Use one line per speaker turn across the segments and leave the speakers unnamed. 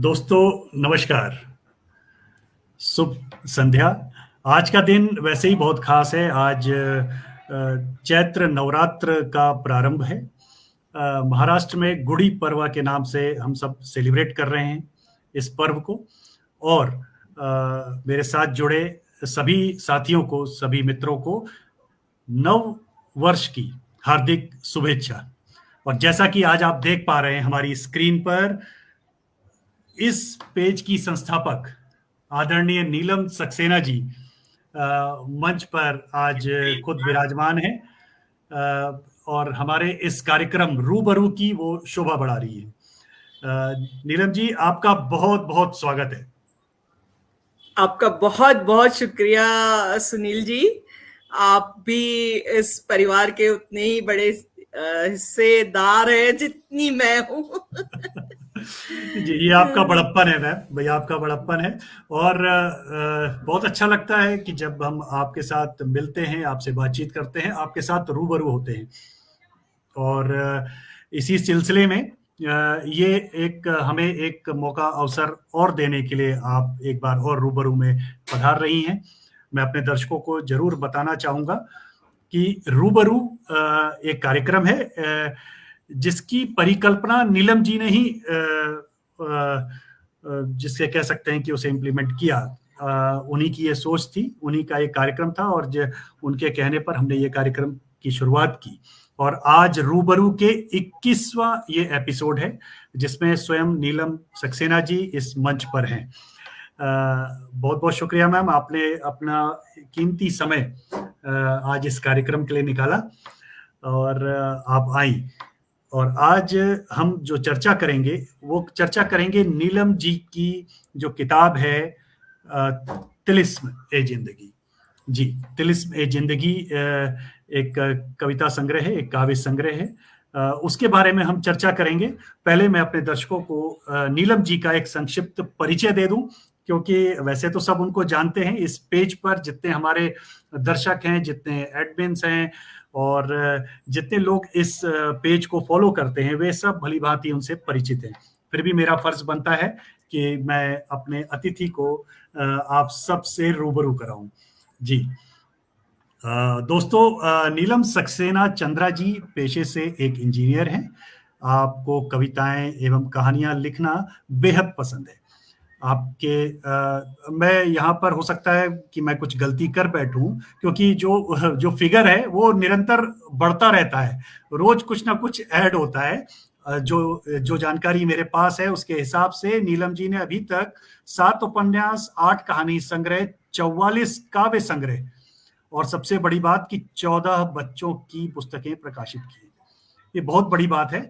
दोस्तों नमस्कार, शुभ संध्या। आज का दिन वैसे ही बहुत खास है। आज चैत्र नवरात्र का प्रारंभ है। महाराष्ट्र में गुड़ी पड़वा के नाम से हम सब सेलिब्रेट कर रहे हैं इस पर्व को। और मेरे साथ जुड़े सभी साथियों को, सभी मित्रों को नव वर्ष की हार्दिक शुभेच्छा। और जैसा कि आज आप देख पा रहे हैं हमारी स्क्रीन पर, इस पेज की संस्थापक आदरणीय नीलम सक्सेना जी मंच पर आज खुद विराजमान है और हमारे इस कार्यक्रम रूबरू की वो शोभा बढ़ा रही है। नीलम जी, आपका बहुत बहुत स्वागत है।
आपका बहुत बहुत शुक्रिया सुनील जी। आप भी इस परिवार के उतने ही बड़े हिस्सेदार हैं जितनी मैं हूँ।
जी, ये आपका बड़प्पन है मैम, भैया, आपका बड़प्पन है। और बहुत अच्छा लगता है कि जब हम आपके साथ मिलते हैं, आपसे बातचीत करते हैं, आपके साथ रूबरू होते हैं। और इसी सिलसिले में ये एक हमें एक मौका, अवसर और देने के लिए आप एक बार और रूबरू में पधार रही हैं। मैं अपने दर्शकों को जरूर बताना चाहूँगा कि रूबरू एक कार्यक्रम है जिसकी परिकल्पना नीलम जी ने ही जिससे कह सकते हैं कि उसे इम्प्लीमेंट किया। उन्हीं की ये सोच थी, उन्हीं का एक कार्यक्रम था और उनके कहने पर हमने ये कार्यक्रम की शुरुआत की। और आज रूबरू के 21वां ये एपिसोड है जिसमें स्वयं नीलम सक्सेना जी इस मंच पर हैं। बहुत बहुत शुक्रिया मैम, आपने अपना कीमती समय आज इस कार्यक्रम के लिए निकाला और आप आई। और आज हम जो चर्चा करेंगे वो चर्चा करेंगे नीलम जी की जो किताब है तिलिस्म ए जिंदगी। जी, तिलिस्म ए जिंदगी एक कविता संग्रह है, एक काव्य संग्रह है। उसके बारे में हम चर्चा करेंगे। पहले मैं अपने दर्शकों को नीलम जी का एक संक्षिप्त परिचय दे दूं, क्योंकि वैसे तो सब उनको जानते हैं। इस पेज पर जितने हमारे दर्शक हैं, जितने एडमिन्स हैं और जितने लोग इस पेज को फॉलो करते हैं, वे सब भली भांति उनसे परिचित हैं। फिर भी मेरा फर्ज बनता है कि मैं अपने अतिथि को आप सबसे रूबरू कराऊं। जी दोस्तों, नीलम सक्सेना चंद्रा जी पेशे से एक इंजीनियर हैं। आपको कविताएं एवं कहानियां लिखना बेहद पसंद है। मैं यहाँ पर हो सकता है कि मैं कुछ गलती कर बैठूं, क्योंकि जो फिगर है वो निरंतर बढ़ता रहता है, रोज कुछ ना कुछ ऐड होता है। जो जानकारी मेरे पास है उसके हिसाब से नीलम जी ने अभी तक 7 उपन्यास, 8 कहानी संग्रह, 44 काव्य संग्रह और सबसे बड़ी बात कि 14 बच्चों की पुस्तकें प्रकाशित की। ये बहुत बड़ी बात है।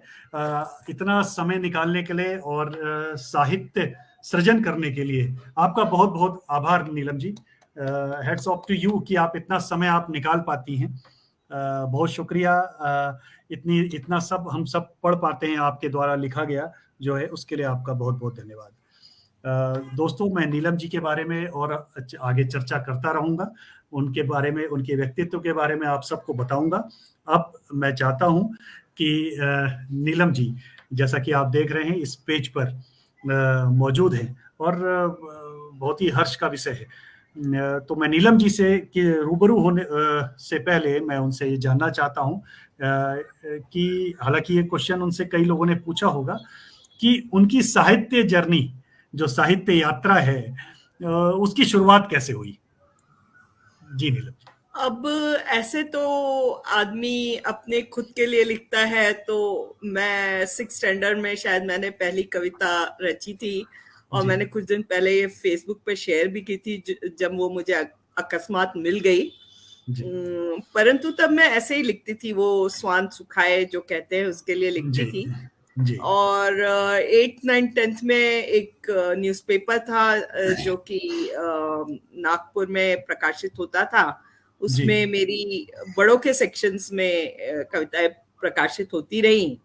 इतना समय निकालने के लिए और साहित्य सृजन करने के लिए आपका बहुत बहुत आभार Neelam ji. Heads of to you कि आप इतना समय आप निकाल पाती हैं। बहुत शुक्रिया। इतना सब हम सब पढ़ पाते हैं, आपके द्वारा लिखा गया जो है, उसके लिए आपका बहुत बहुत धन्यवाद। दोस्तों, मैं नीलम जी के बारे में और आगे चर्चा करता रहूंगा, उनके बारे में, उनके व्यक्तित्व के बारे में आप सबको बताऊंगा। अब मैं चाहता हूं कि नीलम जी, जैसा कि आप देख रहे हैं इस पेज पर मौजूद हैं और बहुत ही हर्ष का विषय है। तो मैं नीलम जी से कि रूबरू होने से पहले मैं उनसे ये जानना चाहता हूं कि हालांकि ये क्वेश्चन उनसे कई लोगों ने पूछा होगा कि उनकी साहित्य जर्नी, जो साहित्य यात्रा है, उसकी शुरुआत कैसे हुई। जी नीलम जी।
अब ऐसे तो आदमी अपने खुद के लिए लिखता है, तो मैं 6th स्टैंडर्ड में शायद मैंने पहली कविता रची थी और मैंने कुछ दिन पहले ये फेसबुक पे शेयर भी की थी जब वो मुझे अकस्मात मिल गई। परंतु तब मैं ऐसे ही लिखती थी, वो स्वान सुखाए जो कहते हैं उसके लिए लिखती थी। जी। और 8th 9th 10th में एक न्यूज़पेपर था जो कि नागपुर में प्रकाशित होता था। उसमें मेरी बड़ों के सेक्शंस में कविताएं प्रकाशित होती रही।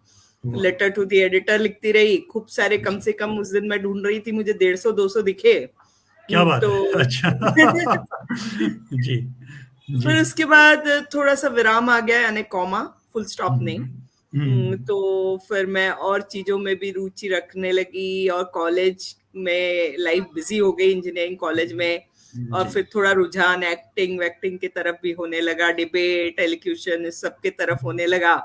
लेटर टू द एडिटर लिखती रही खूब सारे। कम से कम उस दिन मैं ढूंढ रही थी, मुझे 150-200 दिखे।
क्या बात
तो
है? अच्छा। जी।
फिर उसके बाद थोड़ा सा विराम आ गया, यानी कॉमा, फुल स्टॉप नहीं। तो फिर मैं और चीजों में भी रुचि रखने लगी, और कॉलेज में लाइफ बिजी हो गई, इंजीनियरिंग कॉलेज में। और
जी।
फिर थोड़ा रुझान एक्टिंग वैक्टिंग की तरफ भी होने लगा, डिबेट एलोक्यूशन इस सब की तरफ होने लगा।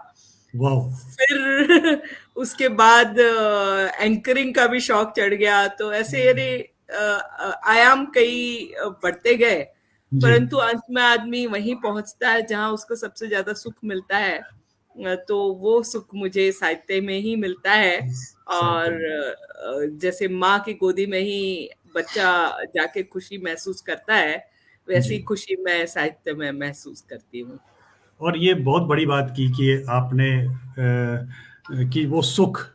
वाह।
फिर उसके बाद एंकरिंग का भी शौक चढ़ गया। तो ऐसे अरे आयाम कई बढ़ते गए,
जी।
परंतु अंत में आदमी वहीं पहुंचता है जहां उसको सबसे ज्यादा सुख मिलता है। तो वो सुख मुझे साहित्य में ही मिलता है।
साहित्य
और
में।
जैसे माँ की गोदी में ही बच्चा जाके खुशी महसूस करता है, वैसी
जी।
खुशी मैं साहित्य में महसूस करती हूँ।
और ये बहुत बड़ी बात की कि आपने कि वो सुख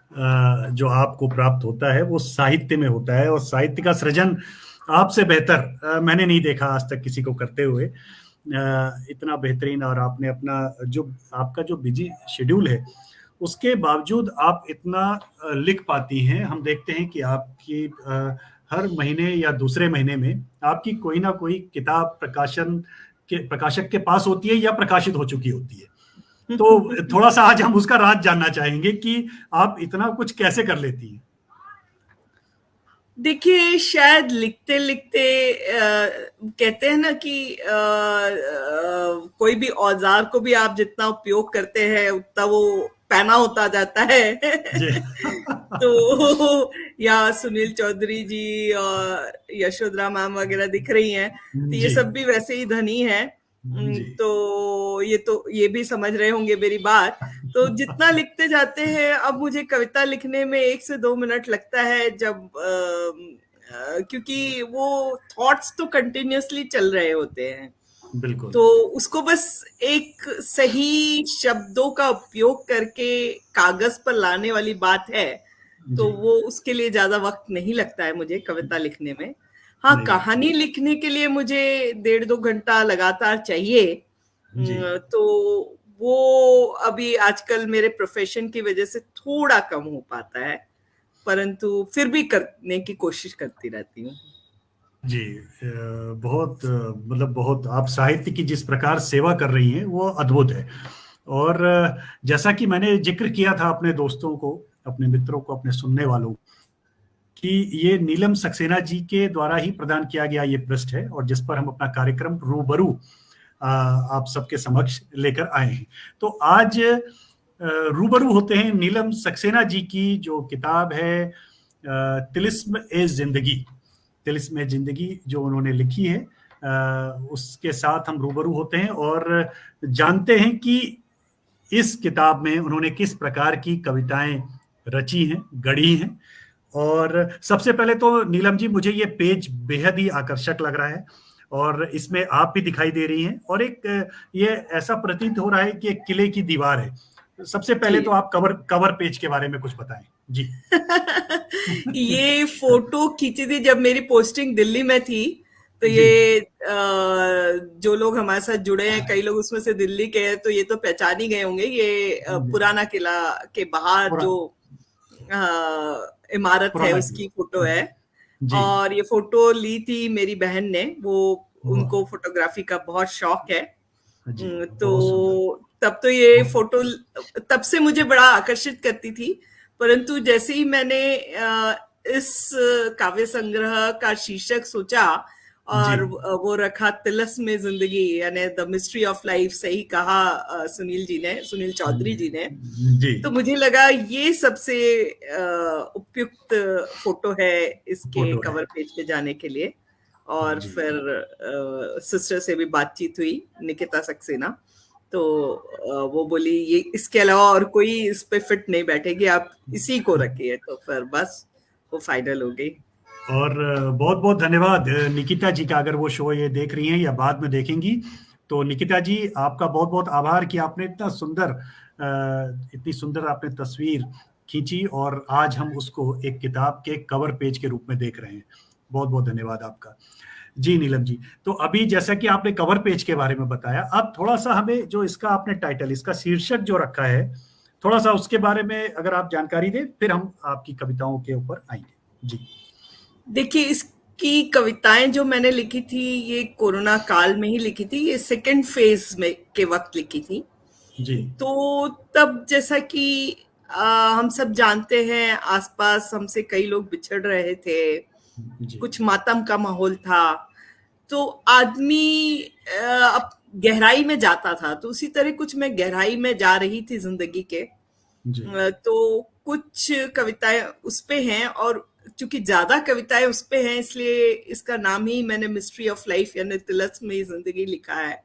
जो आपको प्राप्त होता है वो साहित्य में होता है, और साहित्य का सृजन आपसे बेहतर मैंने नहीं देखा आज तक किसी को करते हुए। इतना बेहतरीन, और आपने अपना जो आपका जो बिजी शेड्यूल है उसके बावजूद आप इतना लिख पाती हैं। हम देखते हैं कि आपकी हर महीने या दूसरे महीने में आपकी कोई ना कोई किताब प्रकाशक के पास होती है या प्रकाशित हो चुकी होती है। तो थोड़ा सा आज हम उसका राज जानना चाहेंगे कि आप इतना कुछ कैसे कर लेती हैं।
देखिए, शायद लिखते लिखते कहते हैं ना कि कोई भी औजार को भी आप जितना उपयोग करते हैं उतना वो पैना होता जाता है।
जी।
तो या सुनील चौधरी जी और यशोधरा मैम वगैरह दिख रही हैं, तो ये
जी।
सब भी वैसे ही धनी है।
जी।
तो ये भी समझ रहे होंगे मेरी बात। तो जितना लिखते जाते हैं, अब मुझे कविता लिखने में 1 से 2 मिनट लगता है, जब क्योंकि वो थॉट्स तो कंटिन्यूअसली चल रहे होते हैं।
बिल्कुल।
तो उसको बस एक सही शब्दों का उपयोग करके कागज पर लाने वाली बात है। तो
जी।
वो उसके लिए ज्यादा वक्त नहीं लगता है मुझे कविता लिखने में। हाँ,
नहीं लगता।
कहानी लिखने के लिए मुझे 1.5-2 घंटा लगातार चाहिए।
जी।
तो वो अभी आजकल मेरे प्रोफेशन की वजह से थोड़ा कम हो पाता है, परंतु फिर भी करने की कोशिश करती रहती हूँ।
जी। बहुत मतलब बहुत आप साहित्य की जिस प्रकार सेवा कर रही हैं वो अद्भुत है। और जैसा कि मैंने जिक्र किया था अपने दोस्तों को, अपने मित्रों को, अपने सुनने वालों कि ये नीलम सक्सेना जी के द्वारा ही प्रदान किया गया ये पृष्ठ है, और जिस पर हम अपना कार्यक्रम रूबरू आप सबके समक्ष लेकर आए हैं। तो आज रूबरू होते हैं नीलम सक्सेना जी की जो किताब है तिलिस्म ए जिंदगी। तिलिस्म ए जिंदगी जो उन्होंने लिखी है, उसके साथ हम रूबरू होते हैं और जानते हैं कि इस किताब में उन्होंने किस प्रकार की कविताएं रची हैं, गढ़ी हैं। और सबसे पहले तो नीलम जी, मुझे ये पेज बेहद ही आकर्षक लग रहा है, और इसमें आप भी दिखाई दे रही हैं, और एक ये ऐसा प्रतीत हो रहा है कि एक किले की दीवार है। सबसे पहले
जी।
तो आप कवर कवर पेज के बारे में कुछ बताएं जी।
ये फोटो खींची थी जब मेरी पोस्टिंग दिल्ली में थी। तो
जी।
ये जो लोग हमारे साथ जुड़े हैं, कई लोग उसमें से दिल्ली के हैं, तो ये तो पहचान ही गए होंगे। ये
जी।
पुराना किला के बाहर
पुरा,
जो इमारत है
पुराना
उसकी फोटो
किला।
है।
जी।
और ये फोटो ली थी मेरी बहन ने। वो
वाह।
उनको फोटोग्राफी का बहुत शौक है।
जी। बहुत सुंदर।
तो तब तो ये फोटो तब से मुझे बड़ा आकर्षित करती थी। परंतु जैसे ही मैंने इस काव्य संग्रह का शीर्षक सोचा
जी।
और वो रखा तिलस्म जिंदगी, यानी द मिस्ट्री ऑफ लाइफ, सही कहा सुनील चौधरी जी ने।
जी।
तो मुझे लगा ये सबसे उपयुक्त फोटो है इसके
फोटो है।
कवर पेज पे जाने के लिए। और
जी।
फिर सिस्टर से भी बातचीत हुई, निकिता सक्सेना। तो वो बोली ये इसके अलावा और कोई इस पे फिट नहीं बैठेगी, आप इसी को रखिए। तो फिर बस वो फाइनल हो गई।
और बहुत बहुत धन्यवाद निकिता जी का, अगर वो शो ये देख रही हैं या बाद में देखेंगी। तो निकिता जी, आपका बहुत बहुत आभार कि आपने इतनी सुंदर आपने तस्वीर खींची, और आज हम उसको एक किताब के कवर पेज के रूप में देख रहे हैं। बहुत बहुत धन्यवाद आपका। जी नीलम जी, तो अभी जैसा कि आपने कवर पेज के बारे में बताया, अब थोड़ा सा हमें जो इसका आपने टाइटल, इसका शीर्षक जो रखा है, थोड़ा सा उसके बारे में अगर आप जानकारी दें, फिर हम आपकी कविताओं के ऊपर आएंगे जी।
देखिए, इसकी कविताएं जो मैंने लिखी थी, ये कोरोना काल में ही लिखी थी। ये सेकेंड फेज में के वक्त लिखी थी।
जी
तो तब जैसा कि हम सब जानते हैं, आसपास हमसे कई लोग बिछड़ रहे थे,
जी
कुछ मातम का माहौल था, तो आदमी अब गहराई में जाता था। तो उसी तरह कुछ मैं गहराई में जा रही थी जिंदगी के।
जी
तो कुछ कविताएं उस पे हैं, और चूंकि ज्यादा कविताएं उस पे हैं, इसलिए इसका नाम ही मैंने मिस्ट्री ऑफ लाइफ यानी तिलस्मी जिंदगी लिखा है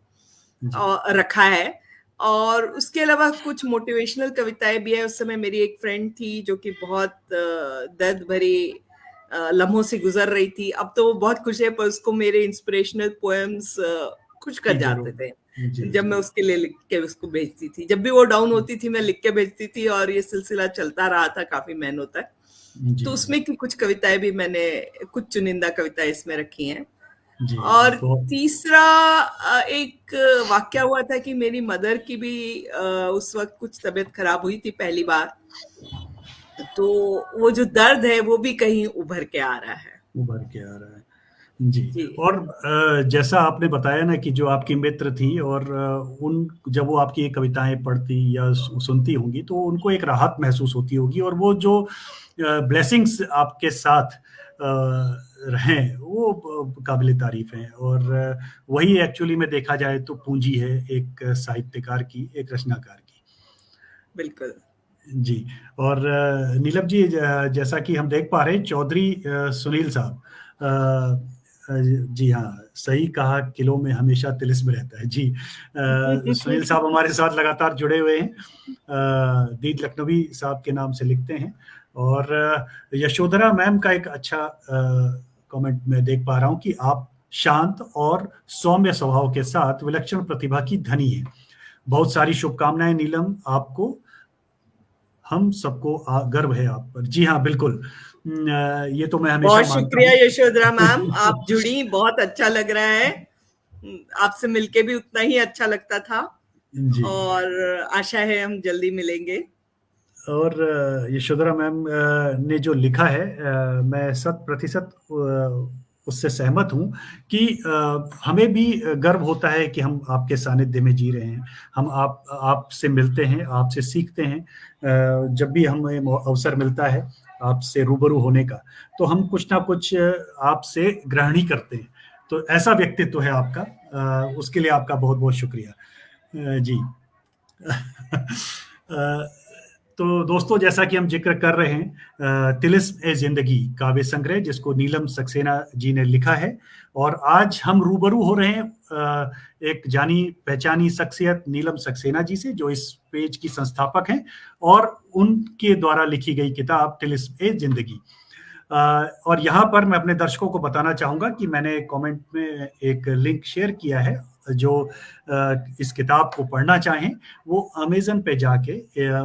जी
और रखा है। और उसके अलावा कुछ मोटिवेशनल कविताएं भी है। उस समय मेरी एक फ्रेंड थी जो कि बहुत दर्द भरी लम्हों से गुजर रही थी। अब तो वो बहुत खुश है, पर उसको मेरे इंस्पिरेशनल पोएम्स खुश कर
जी
जाते
जरूर
थे
जी
जब
जी
मैं उसके लिए लिख के उसको भेजती थी। जब भी वो डाउन होती थी मैं लिख के भेजती थी, और ये सिलसिला चलता रहा था काफी महीनों तक।
जी
तो उसमें की कुछ कविताएं भी मैंने, कुछ चुनिंदा कविताएं इसमें रखी हैं।
जी
और
बहुत
तीसरा एक वाक्या हुआ था कि मेरी मदर की भी उस वक्त कुछ तबीयत खराब हुई थी पहली बार। तो वो जो दर्द है वो भी कहीं उभर के आ रहा है।
उभर के आ रहा है। जी।
जी
और जैसा आपने बताया ना कि जो आपकी मित्र थी और उन जब वो आपकी ये कविताएं पढ़ती या सुनती होंगी तो उनको एक राहत महसूस होती होगी, और वो जो ब्लेसिंग्स आपके साथ रहें वो काबिल तारीफ हैं। और वही एक्चुअली में देखा जाए तो पूंजी है एक साहित्यकार की, एक रचनाकार की।
बिल्कुल।
जी। और नीलम जी, जैसा कि हम देख पा रहे हैं, चौधरी सुनील साहब, जी हाँ, सही कहा, किलो में हमेशा तिलिस्म रहता है। जी, सुनील साहब हमारे साथ लगातार जुड़े हुए हैं। दीद लखनवी साहब के नाम से लिखते हैं। और यशोधरा मैम का एक अच्छा कमेंट मैं देख पा रहा हूँ कि आप शांत और सौम्य स्वभाव के साथ विलक्षण प्रतिभा की धनी हैं। बहुत सारी शुभकामनाएं नीलम आपको, हम सबको गर्व है आप पर। जी हाँ, बिल्कुल। ये तो मैं हमेशा
बहुत
मानता
शुक्रिया
हूँ।
यशोधरा मैम, आप जुड़ी, बहुत अच्छा लग रहा है। आपसे मिलके भी उतना ही अच्छा लगता था,
जी।
और आशा है हम जल्दी मिलेंगे।
और यशोधरा मैम ने जो लिखा है, मैं 100% उससे सहमत हूँ कि हमें भी गर्व होता है कि हम आपके सानिध्य में जी रहे हैं। हम आपसे मिलते हैं, आपसे सीखते हैं। जब भी हमें अवसर मिलता है आपसे रूबरू होने का, तो हम कुछ ना कुछ आपसे ग्रहण ही करते हैं। तो ऐसा व्यक्तित्व है आपका, उसके लिए आपका बहुत बहुत शुक्रिया। जी। तो दोस्तों, जैसा कि हम जिक्र कर रहे हैं, तिलिस्म ए जिंदगी काव्य संग्रह, जिसको नीलम सक्सेना जी ने लिखा है। और आज हम रूबरू हो रहे हैं एक जानी पहचानी शख्सियत नीलम सक्सेना जी से, जो इस पेज की संस्थापक हैं, और उनके द्वारा लिखी गई किताब तिलिस्म ए जिंदगी। और यहाँ पर मैं अपने दर्शकों को बताना चाहूंगा कि मैंने कमेंट में एक लिंक शेयर किया है। जो इस किताब को पढ़ना चाहें वो अमेजन पे जाके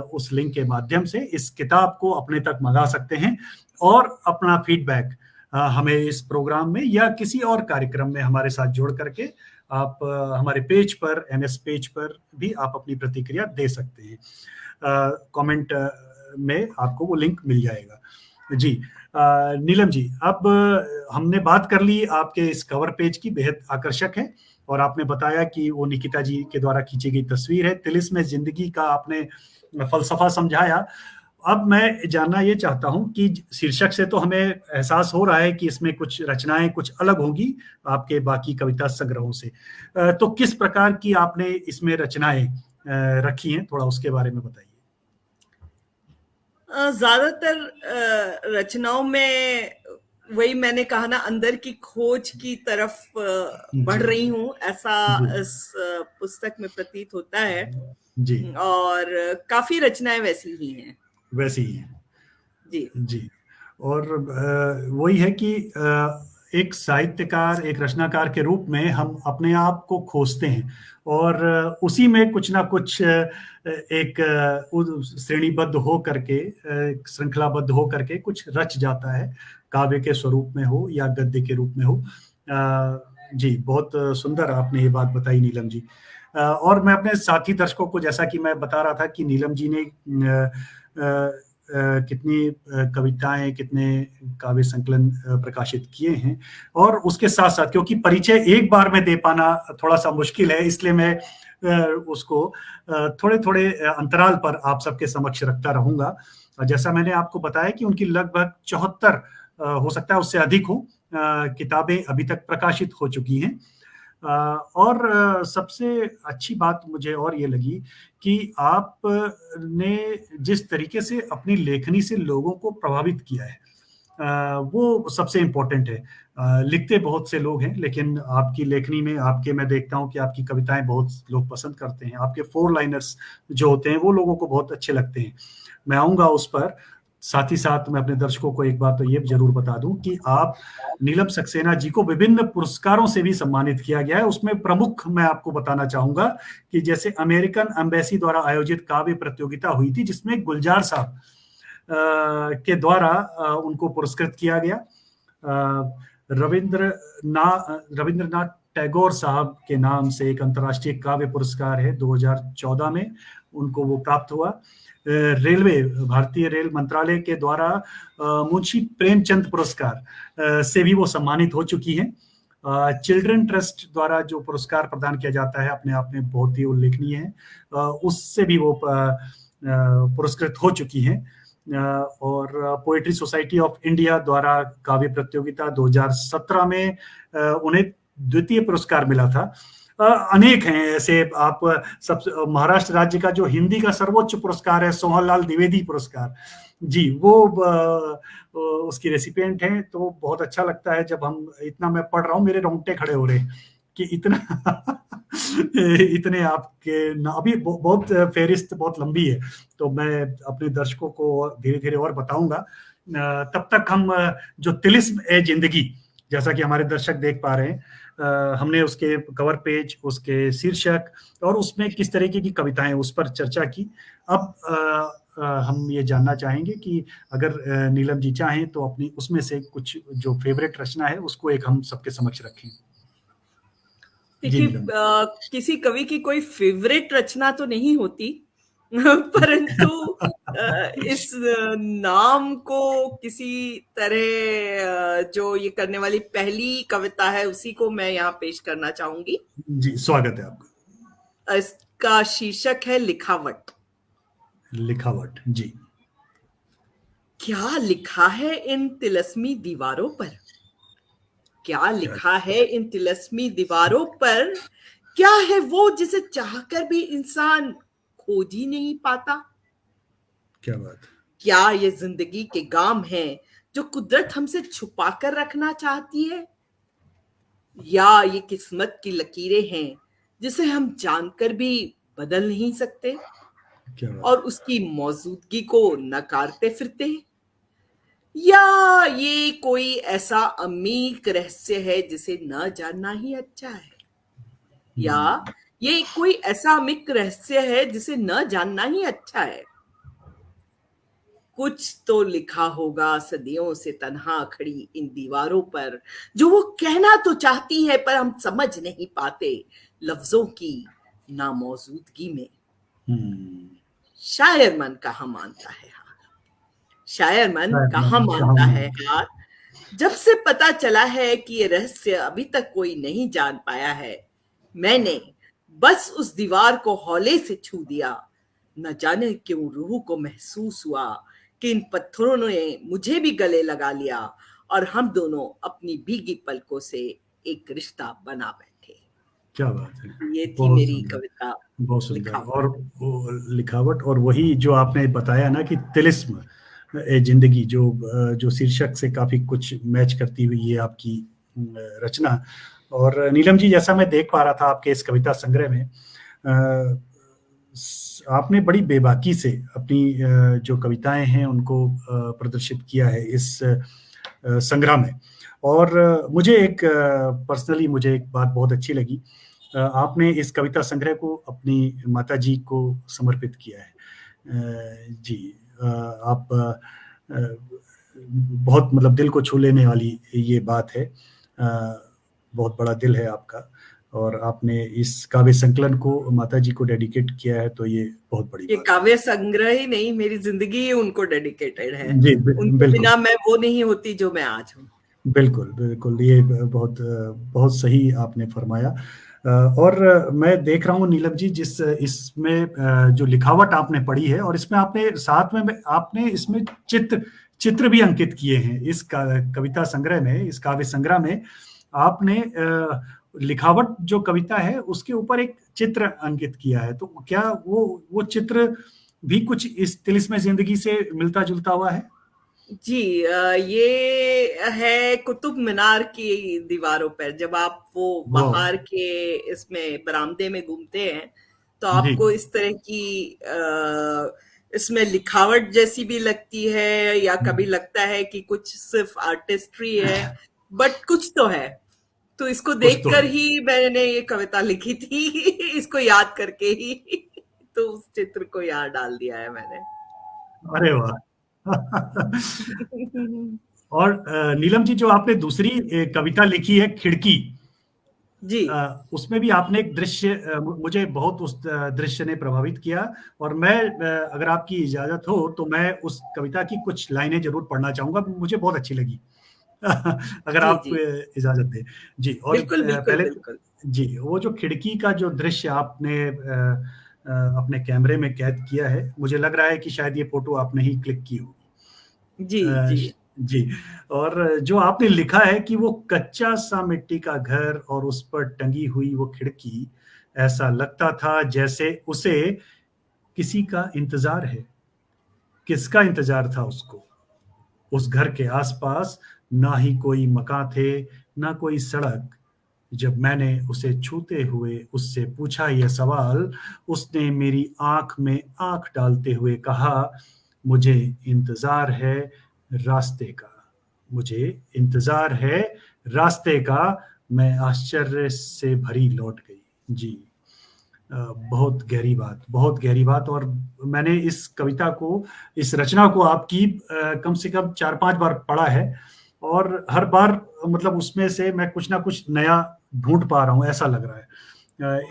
उस लिंक के माध्यम से इस किताब को अपने तक मंगा सकते हैं, और अपना फीडबैक हमें इस प्रोग्राम में या किसी और कार्यक्रम में हमारे साथ जोड़ करके आप हमारे पेज पर, एनएस पेज पर भी आप अपनी प्रतिक्रिया दे सकते हैं। कमेंट में आपको वो लिंक मिल जाएगा। जी। नीलम जी, अब हमने बात कर ली आपके इस कवर पेज की, बेहद आकर्षक है। और आपने बताया कि वो निकिता जी के द्वारा खींची गई तस्वीर है। तिलिस्म जिंदगी का आपने फलसफा समझाया। अब मैं जानना ये चाहता हूं कि शीर्षक से तो हमें एहसास हो रहा है कि इसमें कुछ रचनाएं कुछ अलग होंगी आपके बाकी कविता संग्रहों से। तो किस प्रकार की आपने इसमें रचनाएं रखी हैं, थोड़ा उसके बारे में बताइए।
ज्यादातर रचनाओं में वही मैंने कहा ना, अंदर की खोज की तरफ बढ़
जी
रही हूँ, ऐसा
जी
इस पुस्तक में प्रतीत होता है।
जी।
और काफी रचनाएं वैसी ही हैं।
वैसे ही है।
जी
जी। और वही है कि एक साहित्यकार, एक रचनाकार के रूप में हम अपने आप को खोजते हैं, और उसी में कुछ ना कुछ एक श्रेणीबद्ध हो करके, श्रृंखलाबद्ध हो करके कुछ रच जाता है, काव्य के स्वरूप में हो या गद्य के रूप में हो। जी, बहुत सुंदर आपने ये बात बताई नीलम जी। और मैं अपने साथी दर्शकों को, जैसा कि मैं बता रहा था कि नीलम जी ने कितनी कविताएं, कितने काव्य संकलन प्रकाशित किए हैं। और उसके साथ साथ, क्योंकि परिचय एक बार में दे पाना थोड़ा सा मुश्किल है, इसलिए मैं उसको थोड़े थोड़े अंतराल पर आप सबके समक्ष रखता रहूंगा। जैसा मैंने आपको बताया कि उनकी लगभग 74 हो सकता है उससे अधिक हो किताबें अभी तक प्रकाशित हो चुकी हैं। और सबसे अच्छी बात मुझे और ये लगी कि आप ने जिस तरीके से अपनी लेखनी से लोगों को प्रभावित किया है, वो सबसे इम्पोर्टेंट है। लिखते बहुत से लोग हैं, लेकिन आपकी लेखनी में आपके मैं देखता हूँ कि आपकी कविताएं बहुत लोग पसंद करते हैं। आपके 4 लाइनर्स जो होते हैं वो लोगों को बहुत अच्छे लगते हैं। मैं आऊँगा उस पर। साथ ही साथ मैं अपने दर्शकों को एक बात तो ये जरूर बता दूं कि आप नीलम सक्सेना जी को विभिन्न पुरस्कारों से भी सम्मानित किया गया है। उसमें प्रमुख मैं आपको बताना चाहूंगा कि जैसे अमेरिकन एम्बेसी द्वारा आयोजित काव्य प्रतियोगिता हुई थी, जिसमें गुलजार साहब के द्वारा उनको पुरस्कृत किया गया। रविंद्रनाथ टैगोर साहब के नाम से एक अंतर्राष्ट्रीय काव्य पुरस्कार है, 2014 में उनको वो प्राप्त हुआ। रेलवे, भारतीय रेल मंत्रालय के द्वारा मुंशी प्रेमचंद पुरस्कार से भी वो सम्मानित हो चुकी हैं। चिल्ड्रन ट्रस्ट द्वारा जो पुरस्कार प्रदान किया जाता है अपने आप में बहुत ही उल्लेखनीय है, उससे भी वो पुरस्कृत हो चुकी हैं। और पोएट्री सोसाइटी ऑफ इंडिया द्वारा काव्य प्रतियोगिता 2017 में उन्हें द्वितीय पुरस्कार मिला था। अनेक हैं ऐसे। आप सब महाराष्ट्र राज्य का जो हिंदी का सर्वोच्च पुरस्कार है, सोहनलाल द्विवेदी पुरस्कार जी, वो उसकी रेसिपिएंट हैं। तो बहुत अच्छा लगता है जब हम इतना, मैं पढ़ रहा हूँ मेरे रोंगटे खड़े हो रहे हैं कि इतना इतने आपके अभी बहुत फेरिस्त बहुत लंबी है, तो मैं अपने दर्शकों को धीरे धीरे और बताऊंगा। तब तक हम जो तिलिस्म ए जिंदगी, जैसा कि हमारे दर्शक देख पा रहे हैं, हमने उसके कवर पेज, उसके शीर्षक और उसमें किस तरीके की कविताएं, उस पर चर्चा की। अब हम ये जानना चाहेंगे कि अगर नीलम जी चाहें तो अपनी उसमें से कुछ जो फेवरेट रचना है उसको एक हम सबके समक्ष रखें।
देखिए, किसी कवि की कोई फेवरेट रचना तो नहीं होती, परंतु इस नाम को किसी तरह जो ये करने वाली पहली कविता है उसी को मैं यहाँ पेश करना चाहूंगी।
जी, स्वागत है आपका।
इसका शीर्षक है लिखावट।
लिखावट जी।
क्या लिखा है इन तिलस्मी दीवारों पर, क्या लिखा है इन तिलस्मी दीवारों पर, क्या है वो जिसे चाहकर भी इंसान खोज ही नहीं पाता।
क्या बात।
क्या ये जिंदगी के गाम हैं जो कुदरत हमसे छुपा कर रखना चाहती है, या ये किस्मत की लकीरें हैं जिसे हम जानकर भी बदल नहीं सकते और उसकी मौजूदगी को नकारते फिरते हैं, या ये कोई ऐसा अमीर रहस्य है जिसे न जानना ही अच्छा है, या ये कोई ऐसा अमीर रहस्य है जिसे न जानना ही अच्छा है। कुछ तो लिखा होगा सदियों से तन्हा खड़ी इन दीवारों पर, जो वो कहना तो चाहती है पर हम समझ नहीं पाते लफ्जों की नामौजूदगी में। शायर मन कहाँ मानता है हार, शायर मन कहाँ मानता है हार। जब से पता चला है कि ये रहस्य अभी तक कोई नहीं जान पाया है, मैंने बस उस दीवार को हौले से छू दिया। न जाने क्यों रूह को महसूस हुआ कि इन पत्थरों ने मुझे भी गले लगा लिया और हम दोनों अपनी भीगी पलकों से एक रिश्ता बना बैठे।
क्या बात है।
ये थी मेरी कविता
बहुत सुंदर। और लिखावट, और वही जो आपने बताया ना कि तिलिस्म ए जिंदगी, जो शीर्षक से काफी कुछ मैच करती हुई ये आपकी रचना। और नीलम जी, जैसा मैं देख पा रहा था आपके इस कविता संग्रह में, आपने बड़ी बेबाकी से अपनी जो कविताएं हैं उनको प्रदर्शित किया है इस संग्रह में। और मुझे एक पर्सनली मुझे एक बात बहुत अच्छी लगी, आपने इस कविता संग्रह को अपनी माताजी को समर्पित किया है। जी, आप बहुत मतलब दिल को छू लेने वाली ये बात है। बहुत बड़ा दिल है आपका, और आपने इस काव्य संकलन को माताजी को डेडिकेट किया है, तो ये बहुत बड़ी
ये
बात
काव्य संग्रह ही नहीं, मेरी जिंदगी ही उनको डेडिकेटेड है।
जी,
उनके बिना मैं वो नहीं होती जो मैं आज हूँ।
बिल्कुल बिल्कुल, ये बहुत बहुत सही आपने फरमाया। और मैं देख रहा हूँ नीलम जी, जिस इसमें जो लिखावट आपने पढ़ी है, और इसमें आपने साथ में आपने इसमें चित्र चित्र भी अंकित किए हैं। इस कविता संग्रह में, इस काव्य संग्रह में आपने लिखावट जो कविता है उसके ऊपर एक चित्र अंकित किया है। तो क्या वो चित्र भी कुछ इस तिलिस्मे जिंदगी से मिलता जुलता हुआ है?
जी, ये है कुतुब मीनार की दीवारों पर। जब आप वो
वो
बाहर के इसमें बरामदे में घूमते हैं तो
जी।
आपको इस तरह की इसमें लिखावट जैसी भी लगती है, या कभी लगता है कि कुछ सिर्फ आर्टिस्ट्री है, बट कुछ तो है। तो इसको
कुछ तो
देखकर
है।
ही मैंने ये कविता लिखी थी इसको याद करके ही तो उस चित्र को याद डाल दिया है मैंने।
अरे वाह! और नीलम जी, जो आपने दूसरी कविता लिखी है खिड़की,
जी।
उसमें भी आपने एक दृश्य, मुझे बहुत उस दृश्य ने प्रभावित किया। और मैं, अगर आपकी इजाजत हो तो मैं उस कविता की कुछ लाइनें जरूर पढ़ना चाहूंगा, मुझे बहुत अच्छी लगी। अगर
जी।
आप
जी।
इजाजत दें। जी। और
बिल्कुल, बिल्कुल,
पहले तो,
बिल्कुल।
जी, वो जो खिड़की का जो दृश्य आपने अपने कैमरे में कैद किया है, मुझे लग रहा है कि शायद ये फोटो आपने ही क्लिक की होगी।
जी,
अ,
जी।
जी। और जो आपने लिखा है कि वो कच्चा सा मिट्टी का घर और उस पर टंगी हुई वो खिड़की, ऐसा लगता था जैसे उसे किसी का इंतजार है। किसका इंतजार था उसको? उस घर के आसपास ना ही कोई मकान थे, ना कोई सड़क। जब मैंने उसे छूते हुए उससे पूछा यह सवाल, उसने मेरी आंख में आंख डालते हुए कहा, मुझे इंतजार है रास्ते का। मुझे इंतजार है रास्ते का। मैं आश्चर्य से भरी लौट गई। जी। बहुत गहरी बात, बहुत गहरी बात। और मैंने इस कविता को, इस रचना को आपकी कम से कम 4-5 बार पढ़ा है, और हर बार मतलब उसमें से मैं कुछ ना कुछ नया ढूंढ पा रहा हूँ, ऐसा लग रहा है।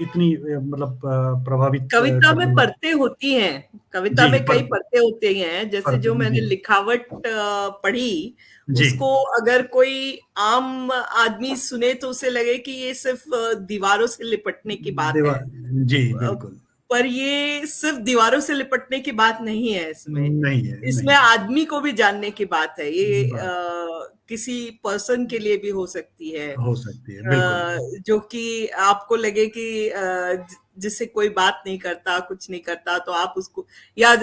इतनी मतलब प्रभावित
कविता में
करने वाली।
परतें होती हैं, कविता
जी।
में
पर
कई परतें होती हैं। जैसे जो
जी।
मैंने लिखावट पढ़ी,
जी।
उसको अगर कोई आम आदमी सुने तो उसे लगे कि ये सिर्फ दीवारों से लिपटने की बात है।
दीवार। जी बिल्कुल।
पर ये सिर्फ दीवारों से लिपटने की बात नहीं है। इसमें
नहीं है,
इसमें
नहीं है।
आदमी को भी जानने की बात है। ये
बात
किसी पर्सन के लिए भी हो सकती है,
हो सकती है, बिल्कुल।
जो कि आपको लगे कि जिससे कोई बात नहीं करता, कुछ नहीं करता, तो आप उसको, या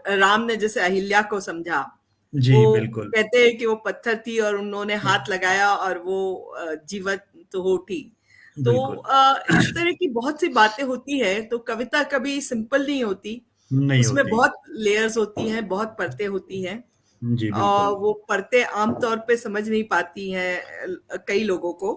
राम ने जैसे अहिल्या को समझा।
जी
वो
बिल्कुल।
कहते हैं कि वो पत्थर थी और उन्होंने हाथ लगाया और वो जीवित तो हो उठी। तो
बिल्कुल।
इस तरह की बहुत सी बातें होती है। तो कविता कभी सिंपल नहीं होती,
नहीं
उसमें
होती।
बहुत लेयर्स होती हैं, बहुत परतें होती हैं।
जी
और
बिल्कुल।
वो परतें आमतौर पे समझ नहीं पाती हैं कई लोगों को,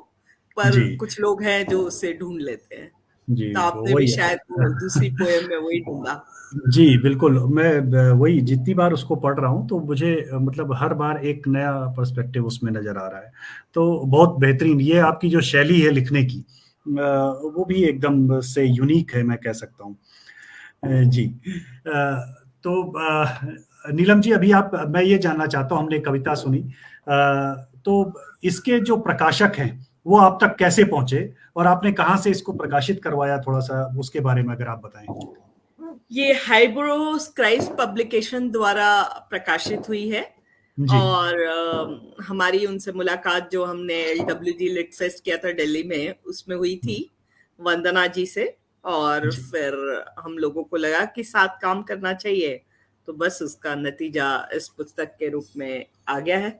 जी।
पर कुछ लोग हैं जो उससे ढूंढ लेते हैं।
जी
तो आपने भी
वही है।
शायद वो दूसरी पोएम में वही ढूंढा।
जी बिल्कुल। मैं वही जितनी बार उसको पढ़ रहा हूँ तो मुझे मतलब हर बार एक नया पर्सपेक्टिव उसमें नजर आ रहा है। तो बहुत बेहतरीन ये आपकी जो शैली है लिखने की, वो भी एकदम से यूनिक है, मैं कह सकता हूँ। जी। तो नीलम जी, अभी आप, मैं ये जानना चाहता हूँ, हमने कविता सुनी, तो इसके जो प्रकाशक हैं वो आप तक कैसे पहुंचे, और आपने कहाँ से इसको प्रकाशित करवाया, थोड़ा सा उसके बारे में अगर आप बताएं।
ये हाइब्रो स्क्राइब्स पब्लिकेशन द्वारा प्रकाशित हुई है।
जी।
और हमारी उनसे मुलाकात जो हमने LWG लिट फेस्ट किया था दिल्ली में, उसमें हुई थी वंदना जी से। और
जी।
फिर हम लोगों को लगा कि साथ काम करना चाहिए, तो बस उसका नतीजा इस पुस्तक के रूप में आ गया है।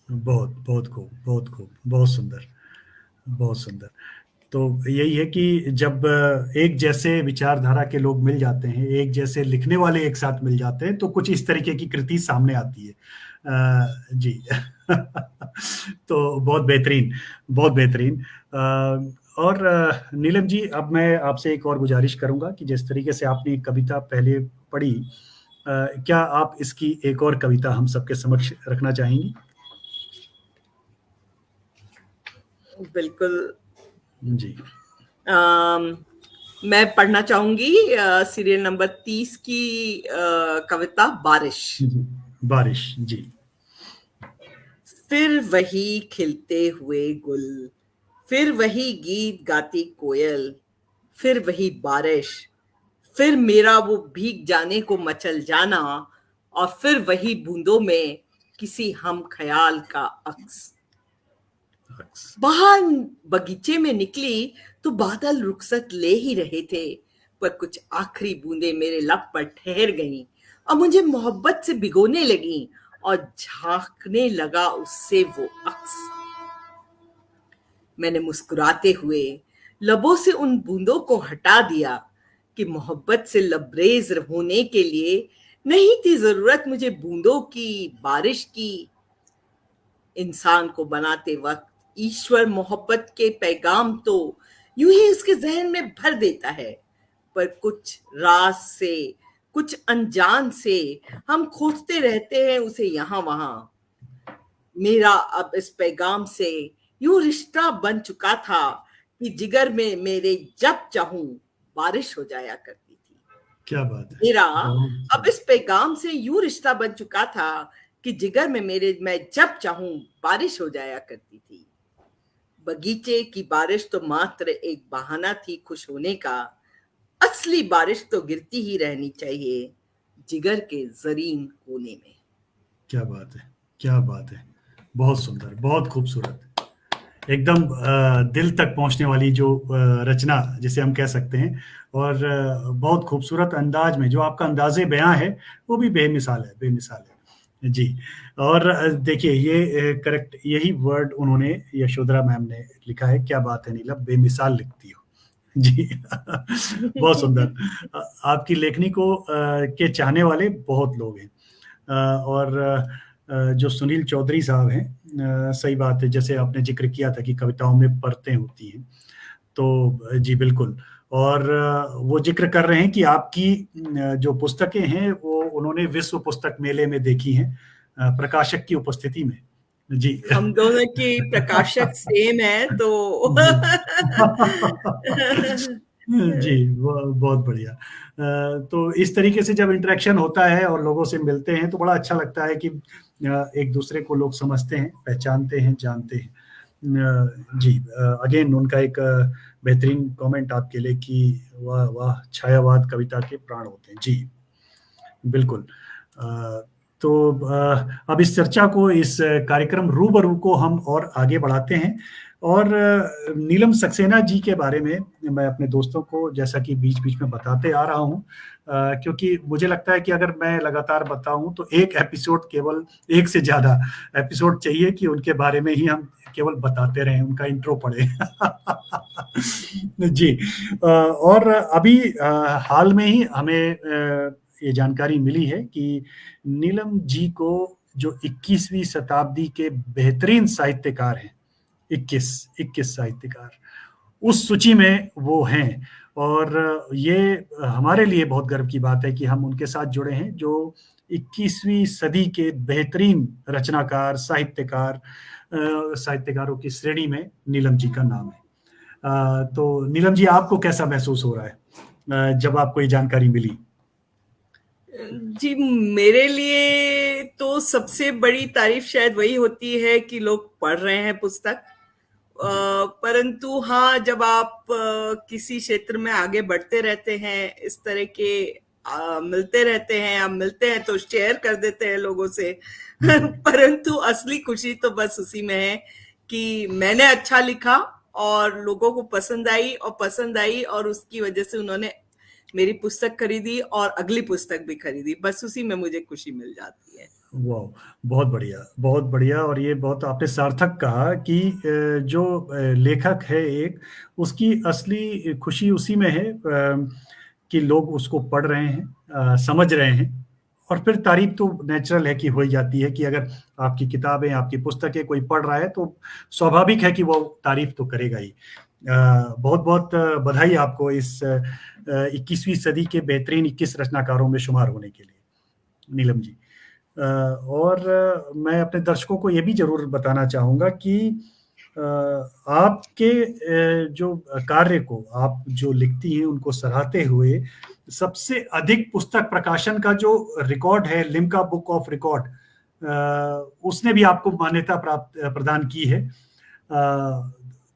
बहुत बहुत खूब, बहुत खूब, बहुत सुंदर, बहुत सुंदर। तो यही है कि जब एक जैसे विचारधारा के लोग मिल जाते हैं, एक जैसे लिखने वाले एक साथ मिल जाते हैं, तो कुछ इस तरीके की कृति सामने आती है। जी। तो बहुत बेहतरीन, बहुत बेहतरीन। और नीलम जी, अब मैं आपसे एक और गुजारिश करूंगा कि जिस तरीके से आपने कविता पहले पढ़ी, क्या आप इसकी एक और कविता हम सबके समक्ष रखना चाहेंगी?
बिल्कुल।
जी।
अम, मैं पढ़ना चाहूंगी सीरियल नंबर 30 की कविता बारिश।
जी। बारिश। जी।
फिर वही खिलते हुए गुल, फिर वही गीत गाती कोयल, फिर वही बारिश, फिर मेरा वो भीग जाने को मचल जाना, और फिर वही बूंदों में किसी हम ख्याल का अक्स। बाहर बगीचे में निकली तो बादल रुखसत ले ही रहे थे, पर कुछ आखिरी बूंदें मेरे लब पर ठहर गईं और मुझे मोहब्बत से भिगोने लगीं, और झांकने लगा उससे वो अक्स। मैंने मुस्कुराते हुए लबों से उन बूंदों को हटा दिया कि मोहब्बत से लबरेज होने के लिए नहीं थी जरूरत मुझे बूंदों की, बारिश की। इंसान को बनाते वक्त ईश्वर मोहब्बत के पैगाम तो यूं ही उसके जहन में भर देता है, पर कुछ राज से, कुछ अनजान से हम खोजते रहते हैं उसे यहाँ वहां। मेरा अब इस पैगाम से यूं रिश्ता बन चुका था कि जिगर में मेरे जब चाहूं बारिश हो जाया करती थी।
क्या बात है।
मेरा अब इस पैगाम से यूं रिश्ता बन चुका था कि जिगर में मेरे मैं जब चाहूं बारिश हो जाया करती थी। बगीचे की बारिश तो मात्र एक बहाना थी खुश होने का, असली बारिश तो गिरती ही रहनी चाहिए जिगर के जरीन कोने में।
क्या बात है, क्या बात है। बहुत सुंदर, बहुत खूबसूरत, एकदम दिल तक पहुंचने वाली जो रचना जिसे हम कह सकते हैं, और बहुत खूबसूरत अंदाज में जो आपका अंदाज़े बयां है वो भी बेमिसाल है, बेमिसाल है जी। और देखिए ये करेक्ट यही वर्ड उन्होंने, यशोधरा मैम ने लिखा है। क्या बात है नीलम, बेमिसाल लिखती हो जी। बहुत सुंदर। आपकी लेखनी को के चाहने वाले बहुत लोग हैं, और जो सुनील चौधरी साहब हैं, सही बात है, जैसे आपने जिक्र किया था कि कविताओं में परतें होती हैं, तो जी बिल्कुल। और वो जिक्र कर रहे हैं कि आपकी जो पुस्तकें हैं वो उन्होंने विश्व पुस्तक मेले में देखी हैं, प्रकाशक की उपस्थिति में जी।
हम दोनों की प्रकाशक सेम है तो
जी, बहुत बढ़िया। तो इस तरीके से जब इंटरेक्शन होता है और लोगों से मिलते हैं तो बड़ा अच्छा लगता है कि एक दूसरे को लोग समझते हैं, पहचानते हैं, जानते हैं। जी, अगेन उनका एक बेहतरीन कमेंट आपके लिए कि वाह वाह, छायावाद कविता के प्राण होते हैं। जी बिल्कुल। तो अब इस चर्चा को, इस कार्यक्रम रूबरू को हम और आगे बढ़ाते हैं, और नीलम सक्सेना जी के बारे में मैं अपने दोस्तों को जैसा कि बीच बीच में बताते आ रहा हूँ, क्योंकि मुझे लगता है कि अगर मैं लगातार बताऊं तो एक एपिसोड, केवल एक से ज्यादा एपिसोड चाहिए कि उनके बारे में ही हम केवल बताते रहें, उनका इंट्रो पढ़े। जी। और अभी हाल में ही हमें ये जानकारी मिली है कि नीलम जी को जो 21वीं शताब्दी के बेहतरीन साहित्यकार हैं, 21 साहित्यकार, उस सूची में वो हैं। और ये हमारे लिए बहुत गर्व की बात है कि हम उनके साथ जुड़े हैं, जो 21वीं सदी के बेहतरीन रचनाकार, साहित्यकार, साहित्यकारों की श्रेणी में नीलम जी का नाम है। तो नीलम जी, आपको कैसा महसूस हो रहा है जब आपको ये जानकारी मिली?
जी, मेरे लिए तो सबसे बड़ी तारीफ शायद वही होती है कि लोग पढ़ रहे हैं पुस्तक। परंतु हाँ, जब आप किसी क्षेत्र में आगे बढ़ते रहते हैं, इस तरह के मिलते रहते हैं, आप मिलते हैं तो शेयर कर देते हैं लोगों से। परंतु असली खुशी तो बस उसी में है कि मैंने अच्छा लिखा और लोगों को पसंद आई, और उसकी वजह से उन्होंने मेरी पुस्तक खरीदी और अगली पुस्तक भी खरीदी। बस उसी में मुझे खुशी मिल जाती है।
वाह, बहुत बढ़िया, बहुत बढ़िया। और ये बहुत आपने सार्थक कहा कि जो लेखक है एक, उसकी असली खुशी उसी में है कि लोग उसको पढ़ रहे हैं, समझ रहे हैं, और फिर तारीफ तो नेचुरल है कि हो ही जाती है कि अगर आपकी किताबें, आपकी पुस्तकें कोई पढ़ रहा है तो स्वाभाविक है कि वो तारीफ तो करेगा ही। बहुत बहुत बधाई आपको इस 21वीं सदी के बेहतरीन 21 रचनाकारों में शुमार होने के लिए, नीलम जी। और मैं अपने दर्शकों को ये भी ज़रूर बताना चाहूँगा कि आपके जो कार्य को आप जो लिखती हैं उनको सराहते हुए सबसे अधिक पुस्तक प्रकाशन का जो रिकॉर्ड है, लिम्का बुक ऑफ रिकॉर्ड, उसने भी आपको मान्यता प्राप्त प्रदान की है।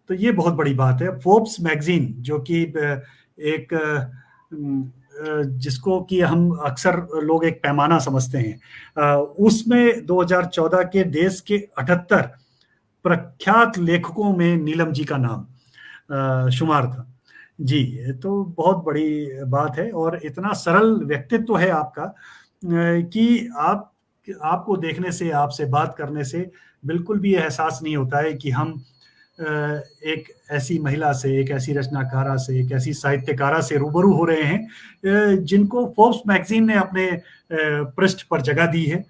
तो ये बहुत बड़ी बात है। फोर्ब्स मैगजीन जो कि एक जिसको कि हम अक्सर लोग एक पैमाना समझते हैं, उसमें 2014 के देश के 78 प्रख्यात लेखकों में नीलम जी का नाम शुमार था। जी, तो बहुत बड़ी बात है, और इतना सरल व्यक्तित्व है आपका कि आपको देखने से, आपसे बात करने से बिल्कुल भी एहसास नहीं होता है कि हम एक ऐसी महिला से, एक ऐसी रचनाकारा से, एक ऐसी साहित्यकारा से रूबरू हो रहे हैं जिनको फोर्ब्स मैगजीन ने अपने पृष्ठ पर जगह दी है,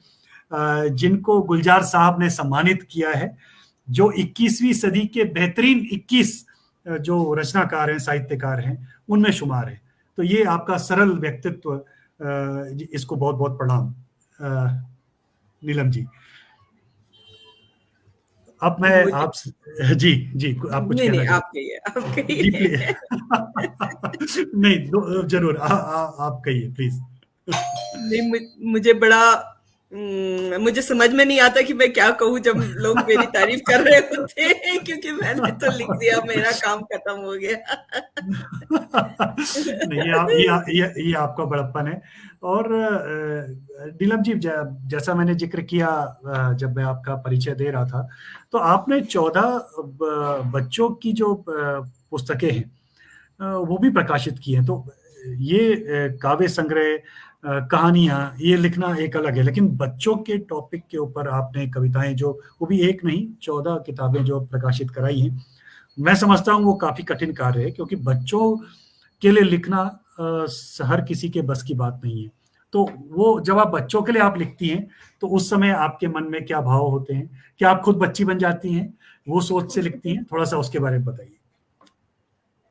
जिनको गुलजार साहब ने सम्मानित किया है, जो 21वीं सदी के बेहतरीन 21 जो रचनाकार हैं, साहित्यकार हैं, उनमें शुमार है। तो ये आपका सरल व्यक्तित्व, इसको बहुत बहुत प्रणाम नीलम जी। अब मैं
मुझे
आप जी जी आप कुछ
नहीं
कहना
नहीं, आप
चाहते
कहिए, आप
जी प्लीज।
कहिए।
नहीं, जरूर आप कहिए प्लीज।
नहीं, मुझे बड़ा मुझे समझ में नहीं आता कि मैं क्या कहूँ जब लोग मेरी तारीफ कर रहे होते हैं, क्योंकि मैंने तो लिख दिया, मेरा काम खत्म हो गया।
नहीं, ये आपका बड़प्पन है। और नीलम जी, जैसा मैंने जिक्र किया जब मैं आपका परिचय दे रहा था, तो आपने 14 बच्चों की जो पुस्तकें हैं वो भी प्रकाशित की हैं। तो ये काव्य संग्रह, कहानियां, ये लिखना एक अलग है, लेकिन बच्चों के टॉपिक के ऊपर आपने कविताएं, जो वो भी एक नहीं 14 किताबें जो प्रकाशित कराई हैं, मैं समझता हूँ वो काफी कठिन कार्य है, क्योंकि बच्चों के लिए लिखना हर किसी के बस की बात नहीं है। तो वो जब आप बच्चों के लिए आप लिखती हैं, तो उस समय आपके मन में क्या भाव होते हैं? क्या आप खुद बच्ची बन जाती हैं, वो सोच से लिखती हैं? थोड़ा सा उसके बारे में बताइए।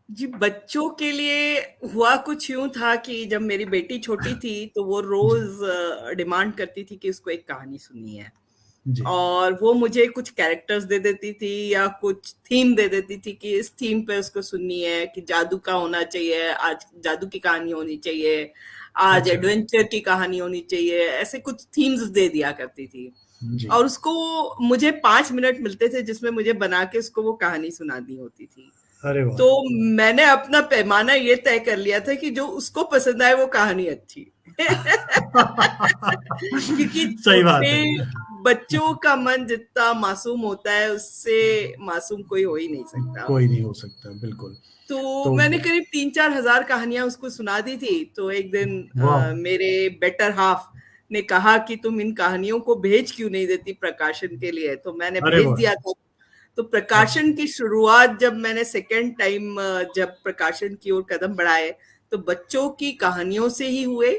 जी, बच्चों के लिए हुआ कुछ यूं था कि जब मेरी बेटी छोटी थी तो वो
जी
रोज डिमांड करती थी कि उसको एक कहानी सुननी है,
जी।
और वो मुझे कुछ कैरेक्टर्स दे देती थी या कुछ थीम दे देती थी कि इस थीम पे उसको सुननी है, कि जादू का होना चाहिए, आज जादू की कहानी होनी चाहिए, आज
अच्छा।
एडवेंचर की कहानी होनी चाहिए, ऐसे कुछ थीम्स दे दिया करती थी।
जी।
और उसको मुझे 5 मिनट मिलते थे जिसमें मुझे बना के उसको वो कहानी सुनानी होती थी।
अरे वाह।
तो मैंने अपना पैमाना ये तय कर लिया था कि जो उसको पसंद आए वो कहानी अच्छी। क्योंकि
सही बात
छोटे
है।
बच्चों का मन जितना मासूम होता है, उससे मासूम कोई हो ही नहीं सकता।
कोई नहीं हो सकता, बिल्कुल।
तो
तो
मैंने करीब 3-4 हजार कहानियां उसको सुना दी थी। तो एक दिन
वाह।
मेरे बेटर हाफ ने कहा कि तुम इन कहानियों को भेज क्यों नहीं देती प्रकाशन के लिए, तो मैंने
अरे
भेज
वाह।
दिया था। तो
अच्छा।
प्रकाशन की शुरुआत जब मैंने सेकेंड टाइम जब प्रकाशन की ओर कदम बढ़ाए, तो बच्चों की कहानियों से ही हुए।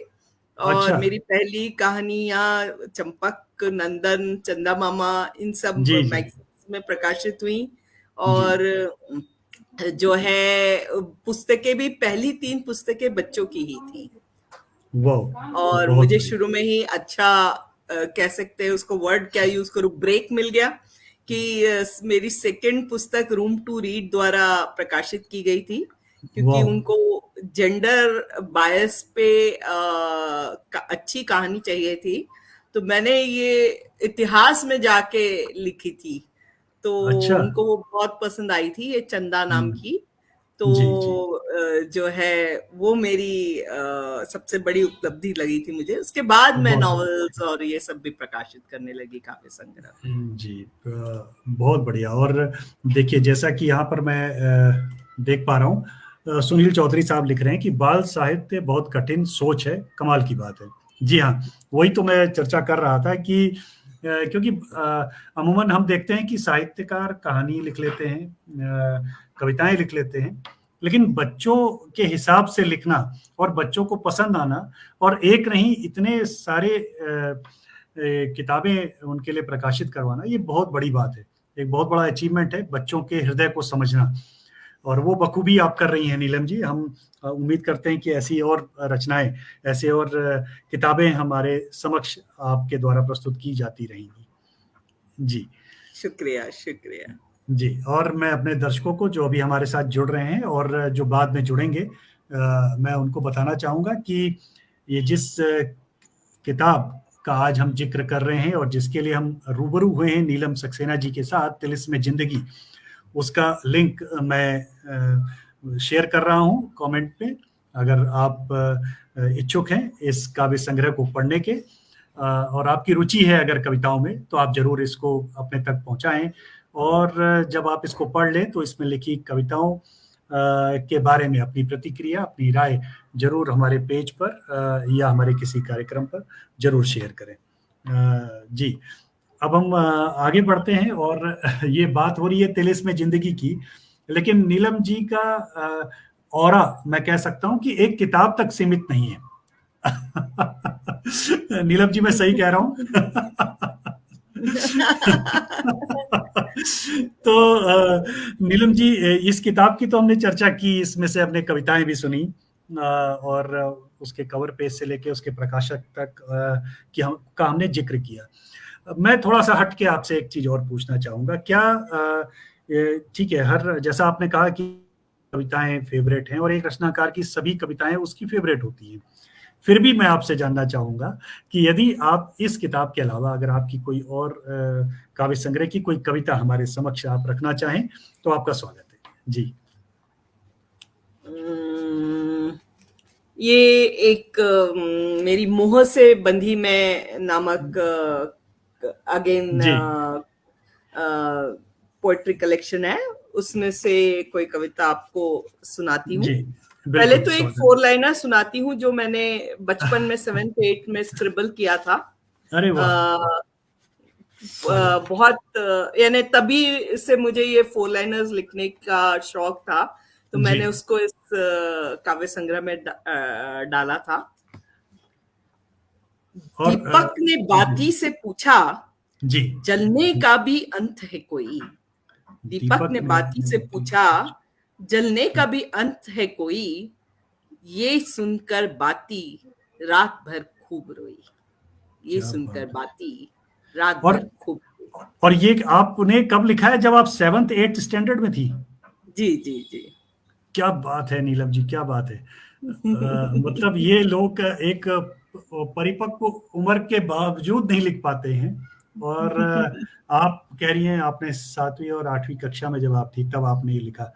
और
अच्छा।
मेरी पहली कहानियां चंपक, नंदन, चंदा मामा, इन सब
जी जी
मैगजीन्स में प्रकाशित हुई।
जी।
और जो है पुस्तकें भी, पहली 3 पुस्तकें बच्चों की ही थी।
वाह,
और
बहुत
मुझे
बढ़िया।
शुरू में ही अच्छा कह सकते हैं, उसको वर्ड क्या यूज करूं, ब्रेक मिल गया कि मेरी सेकंड पुस्तक रूम टू रीड द्वारा प्रकाशित की गई थी, क्योंकि
वाह।
उनको जेंडर बायस पे अच्छी कहानी चाहिए थी। तो मैंने ये इतिहास में जाके लिखी थी, तो
अच्छा।
उनको वो बहुत पसंद आई थी, ये चंदा नाम
हम्म।
की। तो
जी जी।
जो है वो मेरी सबसे बड़ी उपलब्धि लगी थी मुझे। उसके बाद मैं
बहुत बढ़िया।
नॉवेल्स और ये सब भी प्रकाशित करने लगी, काव्य संग्रह।
जी, बहुत बढ़िया। और देखिए, जैसा कि यहाँ पर मैं देख पा रहा हूँ, सुनील चौधरी साहब लिख रहे हैं कि बाल साहित्य बहुत कठिन सोच है, कमाल की बात है। जी हाँ, वही तो मैं चर्चा कर रहा था कि क्योंकि अमूमन हम देखते हैं कि साहित्यकार कहानी लिख लेते हैं, कविताएं लिख लेते हैं, लेकिन बच्चों के हिसाब से लिखना और बच्चों को पसंद आना, और एक नहीं इतने सारे किताबें उनके लिए प्रकाशित करवाना, ये बहुत बड़ी बात है। एक बहुत बड़ा अचीवमेंट है बच्चों के हृदय को समझना, और वो बखूबी आप कर रही हैं नीलम जी। हम उम्मीद करते हैं कि ऐसी और रचनाएं, ऐसे और किताबें हमारे समक्ष आपके द्वारा प्रस्तुत की जाती रहेंगी। जी
शुक्रिया, शुक्रिया।
जी। और मैं अपने दर्शकों को, जो अभी हमारे साथ जुड़ रहे हैं और जो बाद में जुड़ेंगे, मैं उनको बताना चाहूँगा कि ये जिस किताब का आज हम जिक्र कर रहे हैं और जिसके लिए हम रूबरू हुए हैं नीलम सक्सेना जी के साथ, तिलिस्म जिंदगी, उसका लिंक मैं शेयर कर रहा हूं कमेंट पे। अगर आप इच्छुक हैं इस काव्य संग्रह को पढ़ने के और आपकी रुचि है अगर कविताओं में, तो आप जरूर इसको अपने तक पहुंचाएं। और जब आप इसको पढ़ लें तो इसमें लिखी कविताओं के बारे में अपनी प्रतिक्रिया, अपनी राय जरूर हमारे पेज पर या हमारे किसी कार्यक्रम पर जरूर शेयर करें। जी, अब हम आगे बढ़ते हैं और ये बात हो रही है तिलिस्म जिंदगी की, लेकिन नीलम जी का ऑरा मैं कह सकता हूं कि एक किताब तक सीमित नहीं है। नीलम जी, मैं सही कह रहा हूं? तो नीलम जी, इस किताब की तो हमने चर्चा की, इसमें से हमने कविताएं भी सुनी और उसके कवर पेज से लेके उसके प्रकाशक तक का हमने जिक्र किया। मैं थोड़ा सा हट के आपसे एक चीज और पूछना चाहूंगा। क्या ठीक है, हर जैसा आपने कहा कि कविताएं फेवरेट हैं और एक रचनाकार की सभी कविताएं उसकी फेवरेट होती हैं, फिर भी मैं आपसे जानना चाहूंगा कि यदि आप इस किताब के अलावा अगर आपकी कोई और काव्य संग्रह की कोई कविता हमारे समक्ष आप रखना चाहें तो आपका स्वागत है जी।
ये एक मेरी मोह से बंधी मैं नामक अगेन पोएट्री कलेक्शन है, उसमें से कोई कविता आपको सुनाती हूँ। पहले तो एक 4 लाइनर सुनाती हूँ जो मैंने बचपन में 7th 8th में स्क्रिबल किया था।
अरे वाह।
बहुत यानी तभी से मुझे ये 4 लाइनर्स लिखने का शौक था, तो मैंने उसको इस काव्य संग्रह में डाला था। दीपक ने बाती से पूछा, जी, जलने का भी अंत है कोई। दीपक ने बाती से पूछा, जलने का भी अंत है कोई। ये सुनकर बाती रात भर खूब रोई। ये सुनकर बाती रात भर खूब रोई।
और ये आपने कब लिखा है? जब आप 7th 8th स्टैंडर्ड में थी?
जी जी जी।
क्या बात है नीलम जी, क्या बात है। मतलब ये लोग एक परिपक्व उम्र के बावजूद नहीं लिख पाते हैं, और आप कह रही हैं आपने 7वीं और 8वीं कक्षा में जब आप थी तब आपने ये लिखा।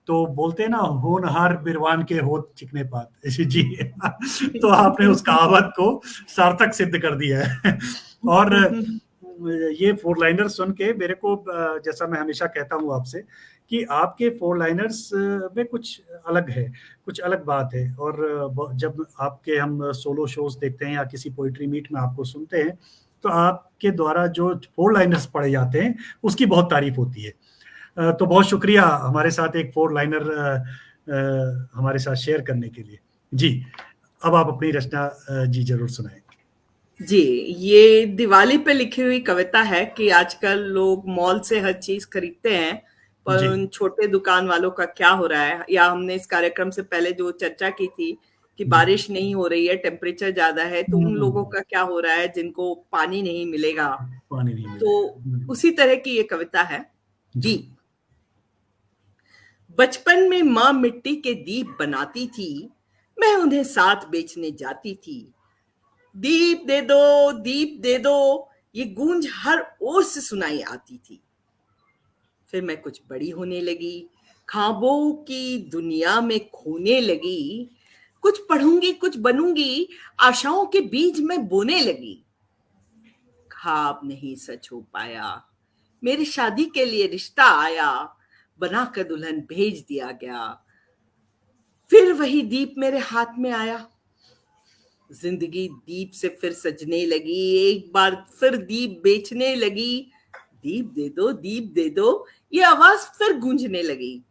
तो बोलते हैं ना, होनहार बिरवान के होत चिकने पात जी। तो आपने उस कहावत को सार्थक सिद्ध कर दिया है। और ये 4 लाइनर सुन के मेरे को, जैसा मैं हमेशा कहता हूँ आपसे, कि आपके 4 लाइनर्स में कुछ अलग है, कुछ अलग बात है। और जब आपके हम सोलो शोज देखते हैं या किसी पोइट्री मीट में आपको सुनते हैं, तो आपके द्वारा जो 4 लाइनर्स पढ़े जाते हैं उसकी बहुत तारीफ होती है। तो बहुत शुक्रिया हमारे साथ एक 4 लाइनर हमारे साथ शेयर करने के लिए। जी, अब आप अपनी रचना जी जरूर सुनाएं।
जी, ये दिवाली पे लिखी हुई कविता है कि आजकल लोग मॉल से हर चीज खरीदते हैं, पर उन छोटे दुकान वालों का क्या हो रहा है। या हमने इस कार्यक्रम से पहले जो चर्चा की थी कि बारिश नहीं हो रही है, टेम्परेचर ज्यादा है, तो उन लोगों का क्या हो रहा है जिनको पानी नहीं मिलेगा।
पानी नहीं मिलेगा।
तो उसी तरह की ये कविता है। दीप। बचपन में माँ मिट्टी के दीप बनाती थी, मैं उन्हें साथ बेचने जाती थी। दीप दे दो, दीप दे दो, ये गूंज हर ओर से सुनाई आती थी। फिर मैं कुछ बड़ी होने लगी, ख्वाबों की दुनिया में खोने लगी। कुछ पढ़ूंगी, कुछ बनूंगी, आशाओं के बीज में बोने लगी। ख्वाब नहीं सच हो पाया, मेरी शादी के लिए रिश्ता आया, बनाकर दुल्हन भेज दिया गया। फिर वही दीप मेरे हाथ में आया, जिंदगी दीप से फिर सजने लगी। एक बार फिर दीप बेचने लगी। दीप दे दो, दीप दे दो, ये आवाज फिर गूंजने लगी।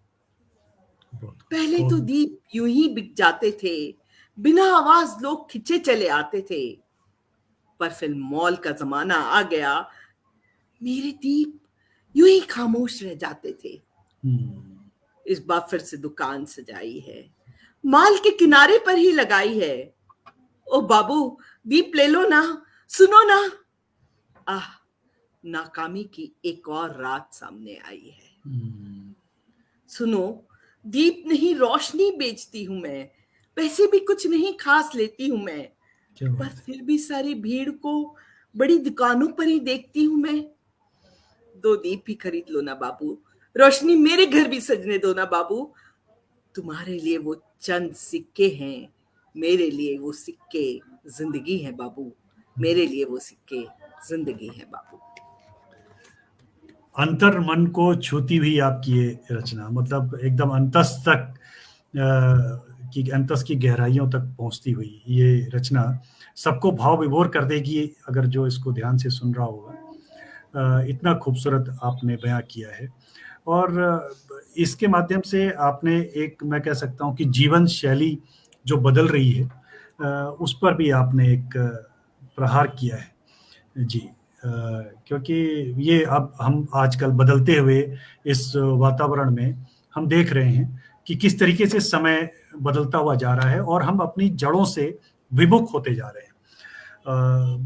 पहले तो दीप यूं ही बिक जाते थे, बिना आवाज लोग खिंचे चले आते थे। पर फिर मॉल का जमाना आ गया, मेरे दीप यूं ही खामोश रह जाते थे। इस बार फिर से दुकान सजाई है, माल के किनारे पर ही लगाई है। ओ बाबू, दीप ले लो ना, सुनो ना। आह, नाकामी की एक और रात सामने आई है। सुनो, दीप नहीं रोशनी बेचती हूं मैं, पैसे भी कुछ नहीं खास लेती हूं मैं, पर फिर भी सारी भीड़ को बड़ी दुकानों पर ही देखती हूं मैं। 2 दीप ही खरीद लो ना बाबू, रोशनी मेरे घर भी सजने दो ना बाबू, तुम्हारे लिए वो चंद सिक्के हैं, मेरे लिए वो सिक्के जिंदगी है बाबू, मेरे लिए वो सिक्के जिंदगी है बाबू।
अंतर मन को छूती हुई आपकी ये रचना, मतलब एकदम अंतस तक की अंतस की गहराइयों तक पहुंचती हुई ये रचना सबको भाव विभोर कर देगी अगर जो इसको ध्यान से सुन रहा होगा। इतना खूबसूरत आपने बयां किया है, और इसके माध्यम से आपने एक, मैं कह सकता हूं कि जीवन शैली जो बदल रही है उस पर भी आपने एक प्रहार किया है जी। क्योंकि ये अब हम आजकल बदलते हुए इस वातावरण में हम देख रहे हैं कि किस तरीके से समय बदलता हुआ जा रहा है और हम अपनी जड़ों से विमुख होते जा रहे हैं।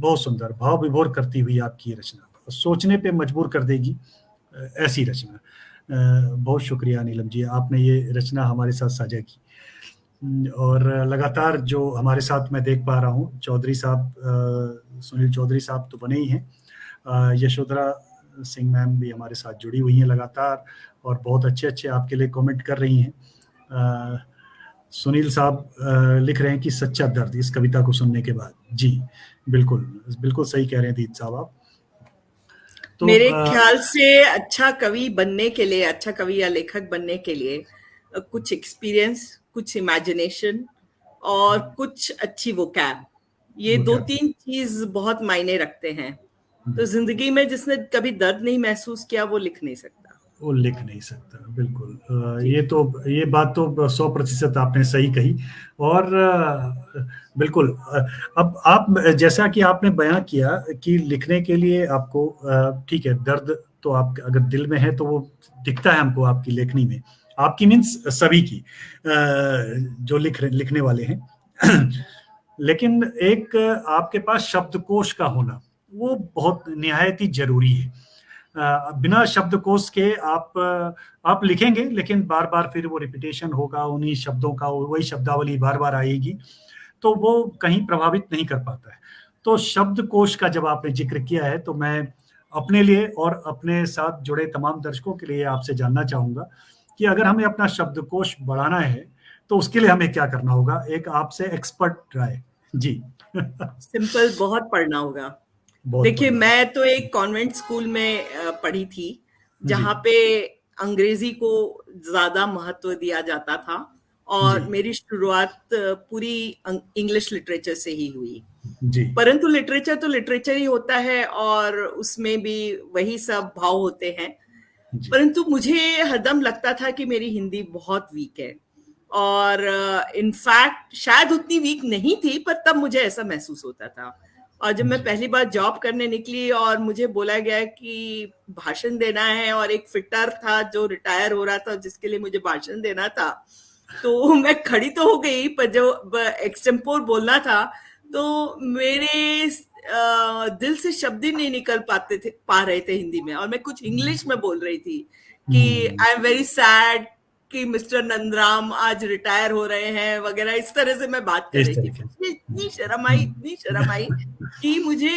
बहुत सुंदर, भाव विभोर करती हुई आपकी ये रचना, सोचने पे मजबूर कर देगी ऐसी रचना। बहुत शुक्रिया नीलम जी, आपने ये रचना हमारे साथ साझा की। और लगातार जो हमारे साथ मैं देख पा रहा हूँ चौधरी साहब, सुनील चौधरी साहब तो बने ही हैं, यशोधरा सिंह मैम भी हमारे साथ जुड़ी हुई हैं लगातार और बहुत अच्छे अच्छे आपके लिए कमेंट कर रही हैं। सुनील साहब लिख रहे हैं कि सच्चा दर्द इस कविता को सुनने के बाद। जी बिल्कुल, बिल्कुल सही कह रहे हैं दीद साहब आप।
तो मेरे ख्याल से अच्छा कवि बनने के लिए, अच्छा कवि या लेखक बनने के लिए कुछ एक्सपीरियंस, कुछ इमेजिनेशन और कुछ अच्छी वोकैब, ये दो तीन चीज बहुत मायने रखते हैं। तो जिंदगी में जिसने कभी दर्द नहीं महसूस किया वो लिख नहीं सकता,
वो लिख नहीं सकता। बिल्कुल, ये बात तो 100% आपने सही कही। और बिल्कुल, अब आप जैसा कि आपने बयां किया कि लिखने के लिए आपको ठीक है, दर्द तो आप अगर दिल में है तो वो दिखता है हमको आपकी लेखनी में, आपकी मीन्स सभी की जो लिखने वाले हैं। लेकिन एक आपके पास शब्दकोश का होना वो बहुत निहायत ही जरूरी है। बिना शब्दकोश के आप लिखेंगे लेकिन बार बार फिर वो रिपीटेशन होगा, उन्हीं शब्दों का वही शब्दावली बार बार आएगी, तो वो कहीं प्रभावित नहीं कर पाता है। तो शब्दकोश का जब आपने जिक्र किया है तो मैं अपने लिए और अपने साथ जुड़े तमाम दर्शकों के लिए आपसे जानना चाहूंगा कि अगर हमें अपना शब्दकोश बढ़ाना है तो उसके लिए हमें क्या करना होगा, एक आपसे एक्सपर्ट राय। जी।
सिंपल, बहुत पढ़ना होगा। देखिए, मैं तो एक कॉन्वेंट स्कूल में पढ़ी थी जहाँ पे अंग्रेजी को ज्यादा महत्व दिया जाता था और मेरी शुरुआत पूरी इंग्लिश लिटरेचर से ही हुई जी। परंतु लिटरेचर तो लिटरेचर ही होता है और उसमें भी वही सब भाव होते हैं, परंतु मुझे हरदम लगता था कि मेरी हिंदी बहुत वीक है और इनफैक्ट शायद उतनी वीक नहीं थी, पर तब मुझे ऐसा महसूस होता था। और जब मैं पहली बार जॉब करने निकली और मुझे बोला गया कि भाषण देना है और एक फिटर था जो रिटायर हो रहा था जिसके लिए मुझे भाषण देना था, तो मैं खड़ी तो हो गई, पर जो एक्सटेम्पोर बोलना था तो मेरे दिल से शब्द ही नहीं निकल पा रहे थे हिंदी में, और मैं कुछ इंग्लिश में बोल रही थी कि आई एम वेरी सैड कि मिस्टर नंदराम आज रिटायर हो रहे हैं वगैरह, इस तरह से मैं बात कर रही थी। इतनी शर्म आई कि मुझे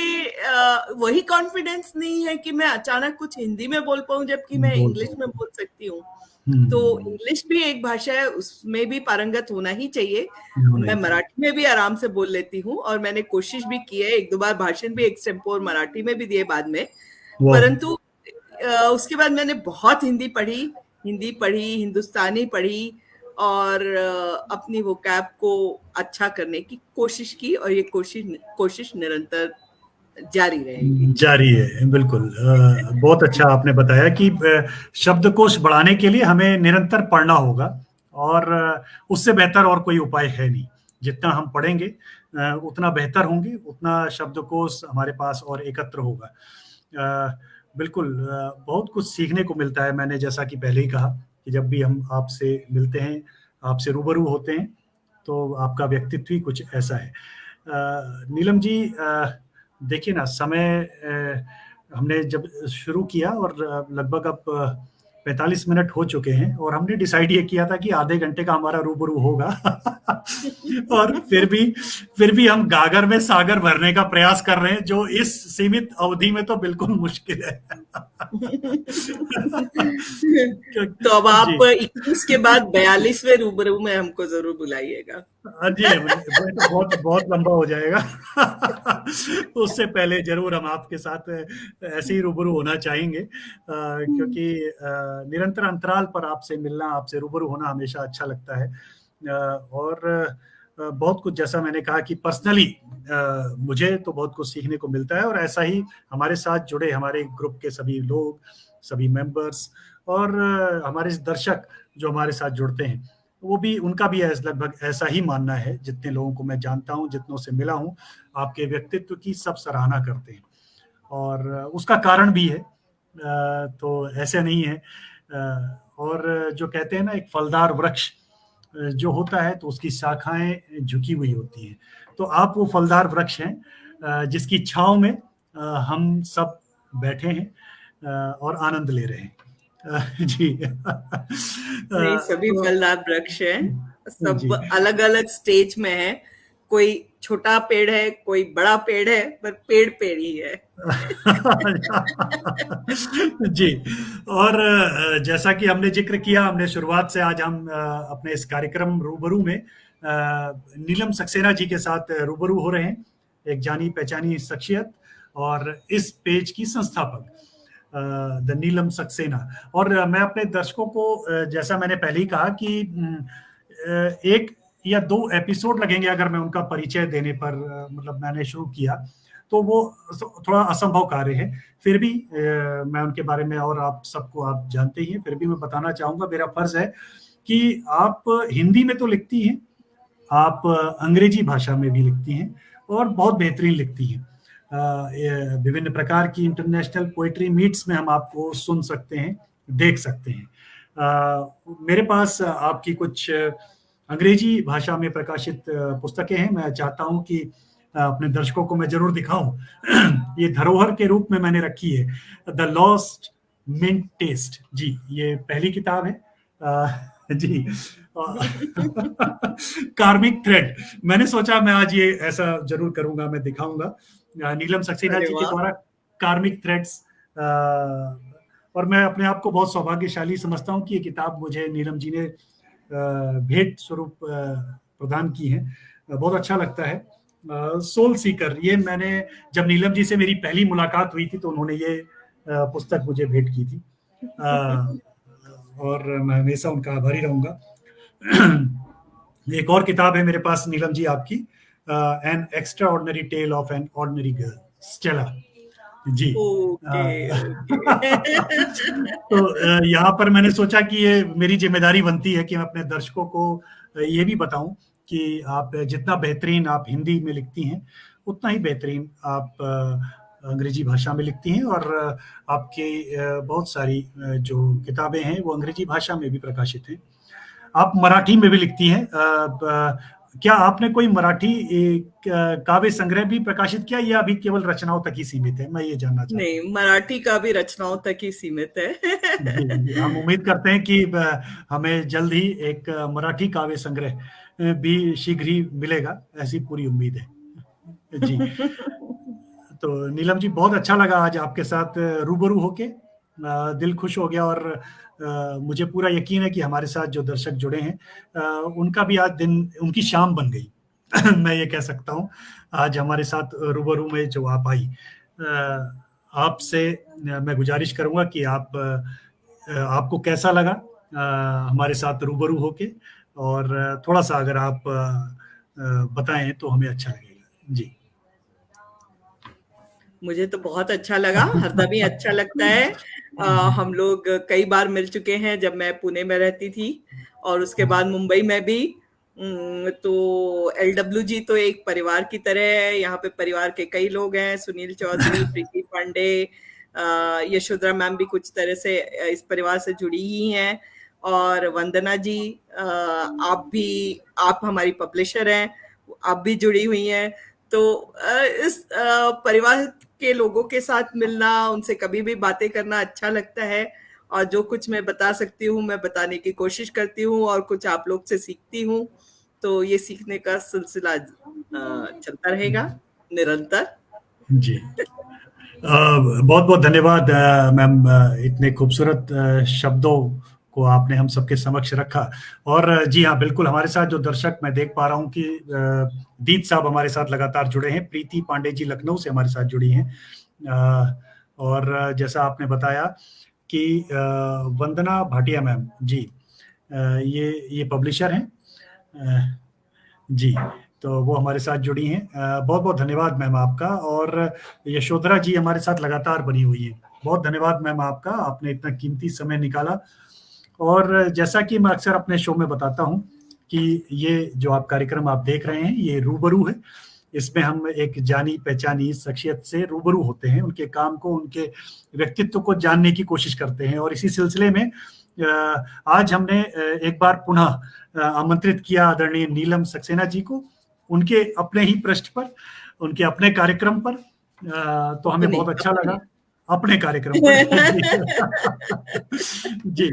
वही कॉन्फिडेंस नहीं है कि मैं अचानक कुछ हिंदी में बोल पाऊं जबकि मैं इंग्लिश में बोल सकती हूँ। तो इंग्लिश भी एक भाषा है, उसमें भी पारंगत होना ही चाहिए। मैं मराठी में भी आराम से बोल लेती हूँ और मैंने कोशिश भी की है, 1-2 बार भाषण भी एक्सटेम्पोर मराठी में भी दिए बाद में, परंतु उसके बाद मैंने बहुत हिंदी पढ़ी, हिंदुस्तानी पढ़ी और अपनी वोकैब को अच्छा करने की कोशिश की, और ये कोशिश निरंतर जारी
है। बिल्कुल, बहुत अच्छा आपने बताया कि शब्दकोश बढ़ाने के लिए हमें निरंतर पढ़ना होगा और उससे बेहतर और कोई उपाय है नहीं। जितना हम पढ़ेंगे उतना बेहतर होंगे, उतना शब्दकोश हमारे पास और एकत्र होगा। बिल्कुल, बहुत कुछ सीखने को मिलता है। मैंने जैसा कि पहले ही कहा कि जब भी हम आपसे मिलते हैं, आपसे रूबरू होते हैं, तो आपका व्यक्तित्व ही कुछ ऐसा है। नीलम जी, देखिए ना, समय हमने जब शुरू किया और लगभग अब 45 मिनट हो चुके हैं और हमने डिसाइड ये किया था कि आधे घंटे का हमारा रूबरू होगा। और फिर भी हम गागर में सागर भरने का प्रयास कर रहे हैं, जो इस सीमित अवधि में तो बिल्कुल मुश्किल है।
तो अब
जी।
आप 21 के बाद 42वें रूबरू में हमको जरूर बुलाइएगा।
हाँ जी, वो तो बहुत बहुत लंबा हो जाएगा। उससे पहले जरूर हम आपके साथ ऐसे ही रूबरू होना चाहेंगे, क्योंकि निरंतर अंतराल पर आपसे मिलना, आपसे रूबरू होना हमेशा अच्छा लगता है। और बहुत कुछ, जैसा मैंने कहा कि पर्सनली मुझे तो बहुत कुछ सीखने को मिलता है, और ऐसा ही हमारे साथ जुड़े हमारे ग्रुप के सभी लोग, सभी मेंबर्स, और हमारे दर्शक जो हमारे साथ जुड़ते हैं, वो भी, उनका भी लगभग ऐसा ही मानना है। जितने लोगों को मैं जानता हूँ, जितनों से मिला हूँ, आपके व्यक्तित्व की सब सराहना करते हैं, और उसका कारण भी है। तो ऐसे नहीं है। और जो कहते हैं ना, एक फलदार वृक्ष जो होता है तो उसकी शाखाएं झुकी हुई होती हैं। तो आप वो फलदार वृक्ष हैं, जिसकी छांव में हम सब बैठे हैं, और आनंद ले रहे हैं। जी।
नहीं, सभी
तो
फलदार वृक्ष हैं, सब
जी।
अलग अलग स्टेज में है। कोई छोटा पेड़ है, कोई बड़ा पेड़ है, पर पेड़ पेड़ ही है।
जी। और जैसा कि हमने जिक्र किया, हमने शुरुआत से, आज हम अपने इस कार्यक्रम रूबरू में नीलम सक्सेना जी के साथ रूबरू हो रहे हैं, एक जानी पहचानी शख्सियत और इस पेज की संस्थापक, द नीलम सक्सेना। और मैं अपने दर्शकों को, जैसा मैंने पहले ही कहा कि एक या दो एपिसोड लगेंगे अगर मैं उनका परिचय देने पर, मतलब मैंने शुरू किया तो वो थोड़ा असंभव कार्य है। फिर भी मैं उनके बारे में, और आप सबको आप जानते ही हैं, फिर भी मैं बताना चाहूंगा, मेरा फर्ज है कि आप हिंदी में तो लिखती हैं, आप अंग्रेजी भाषा में भी लिखती हैं, और बहुत बेहतरीन लिखती हैं। विभिन्न प्रकार की इंटरनेशनल पोइट्री मीट्स में हम आपको सुन सकते हैं, देख सकते हैं। मेरे पास आपकी कुछ अंग्रेजी भाषा में प्रकाशित पुस्तकें हैं। मैं चाहता हूं कि अपने दर्शकों को मैं जरूर दिखाऊं। ये धरोहर के रूप में मैंने रखी है, द लॉस्ट मिंट टेस्ट। जी, ये पहली किताब है। जी। कार्मिक थ्रेड, मैंने सोचा मैं आज ये ऐसा जरूर करूंगा, मैं दिखाऊंगा नीलम सक्सेना
अरे
जी के
वाह!
द्वारा कार्मिक थ्रेड्स। और मैं अपने आप को बहुत सौभाग्यशाली समझता हूँ कि ये किताब मुझे नीलम जी ने भेंट स्वरूप प्रदान की है। बहुत अच्छा लगता है। सोल सीकर, ये मैंने, जब नीलम जी से मेरी पहली मुलाकात हुई थी तो उन्होंने ये पुस्तक मुझे भेंट की थी, और मैं हमेशा उनका आभारी रहूंगा। एक और किताब है मेरे पास नीलम जी आपकी, an extraordinary tale of an ordinary girl, Stella. जी।
Okay, okay.
तो यहाँ पर मैंने सोचा कि ये मेरी जिम्मेदारी बनती है कि मैं अपने दर्शकों को ये भी बताऊं कि आप जितना बेहतरीन आप हिंदी में लिखती हैं, उतना ही बेहतरीन आप अंग्रेजी भाषा में लिखती हैं, और आपकी बहुत सारी जो किताबें हैं वो अंग्रेजी भाषा में भी प्रकाशित हैं। आप मराठी में भी लिखती हैं। क्या आपने कोई मराठी काव्य संग्रह भी प्रकाशित किया, या अभी केवल रचनाओं तक ही सीमित है? मैं ये जानना चाहता
नहीं,
हूँ।
मराठी का भी रचनाओं तक ही सीमित है।
जी, जी, हम उम्मीद करते हैं कि हमें जल्द ही एक मराठी काव्य संग्रह भी शीघ्र ही मिलेगा, ऐसी पूरी उम्मीद है। जी। तो नीलम जी, बहुत अच्छा लगा आज आपके साथ रूबरू होके, दिल खुश हो गया, और मुझे पूरा यकीन है कि हमारे साथ जो दर्शक जुड़े हैं, उनका भी आज दिन, उनकी शाम बन गई। मैं ये कह सकता हूँ, आज हमारे साथ रूबरू में जो आप आई। आपसे मैं गुजारिश करूंगा कि आप, आपको कैसा लगा हमारे साथ रूबरू होके, और थोड़ा सा अगर आप बताएं तो हमें अच्छा लगेगा। जी।
मुझे तो बहुत अच्छा लगा, हरदम ही अच्छा लगता है। हम लोग कई बार मिल चुके हैं जब मैं पुणे में रहती थी, और उसके बाद मुंबई में भी। तो एलडब्ल्यू जी तो एक परिवार की तरह है। यहाँ पे परिवार के कई लोग हैं, सुनील चौधरी, प्रीति पांडे, यशोधरा मैम भी कुछ तरह से इस परिवार से जुड़ी ही हैं, और वंदना जी, आप हमारी पब्लिशर हैं, आप भी जुड़ी हुई हैं। तो इस परिवार के लोगों के साथ मिलना, उनसे कभी भी बातें करना अच्छा लगता है, और जो कुछ मैं बता सकती हूँ मैं बताने की कोशिश करती हूँ, और कुछ आप लोग से सीखती हूँ। तो ये सीखने का सिलसिला चलता रहेगा निरंतर।
जी, बहुत बहुत धन्यवाद मैम, इतने खूबसूरत शब्दों को आपने हम सबके समक्ष रखा। और जी हाँ, बिल्कुल, हमारे साथ जो दर्शक मैं देख पा रहा हूँ कि दीप साहब हमारे साथ लगातार जुड़े हैं, प्रीति पांडे जी लखनऊ से हमारे साथ जुड़ी हैं, और जैसा आपने बताया कि वंदना भाटिया मैम जी, ये पब्लिशर हैं जी, तो वो हमारे साथ जुड़ी हैं। बहुत बहुत धन्यवाद मैम आपका। और यशोधरा जी हमारे साथ लगातार बनी हुई है, बहुत धन्यवाद मैम आपका, आपने इतना कीमती समय निकाला। और जैसा कि मैं अक्सर अपने शो में बताता हूं कि ये जो आप कार्यक्रम आप देख रहे हैं, ये रूबरू है। इसमें हम एक जानी पहचानी शख्सियत से रूबरू होते हैं, उनके काम को, उनके व्यक्तित्व को जानने की कोशिश करते हैं। और इसी सिलसिले में आज हमने एक बार पुनः आमंत्रित किया आदरणीय नीलम सक्सेना जी को, उनके अपने ही पृष्ठ पर, उनके अपने कार्यक्रम पर। तो हमें बहुत अच्छा लगा, अपने कार्यक्रम पर। जी,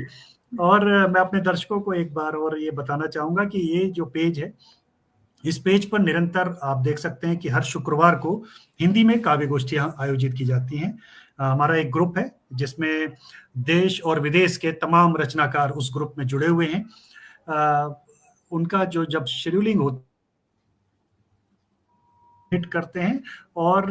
और मैं अपने दर्शकों को एक बार और ये बताना चाहूंगा कि ये जो पेज है, इस पेज पर निरंतर आप देख सकते हैं कि हर शुक्रवार को हिंदी में काव्य गोष्ठियां आयोजित की जाती हैं। हमारा एक ग्रुप है जिसमें देश और विदेश के तमाम रचनाकार उस ग्रुप में जुड़े हुए हैं। उनका जो जब शेड्यूलिंग होती हिट करते हैं, और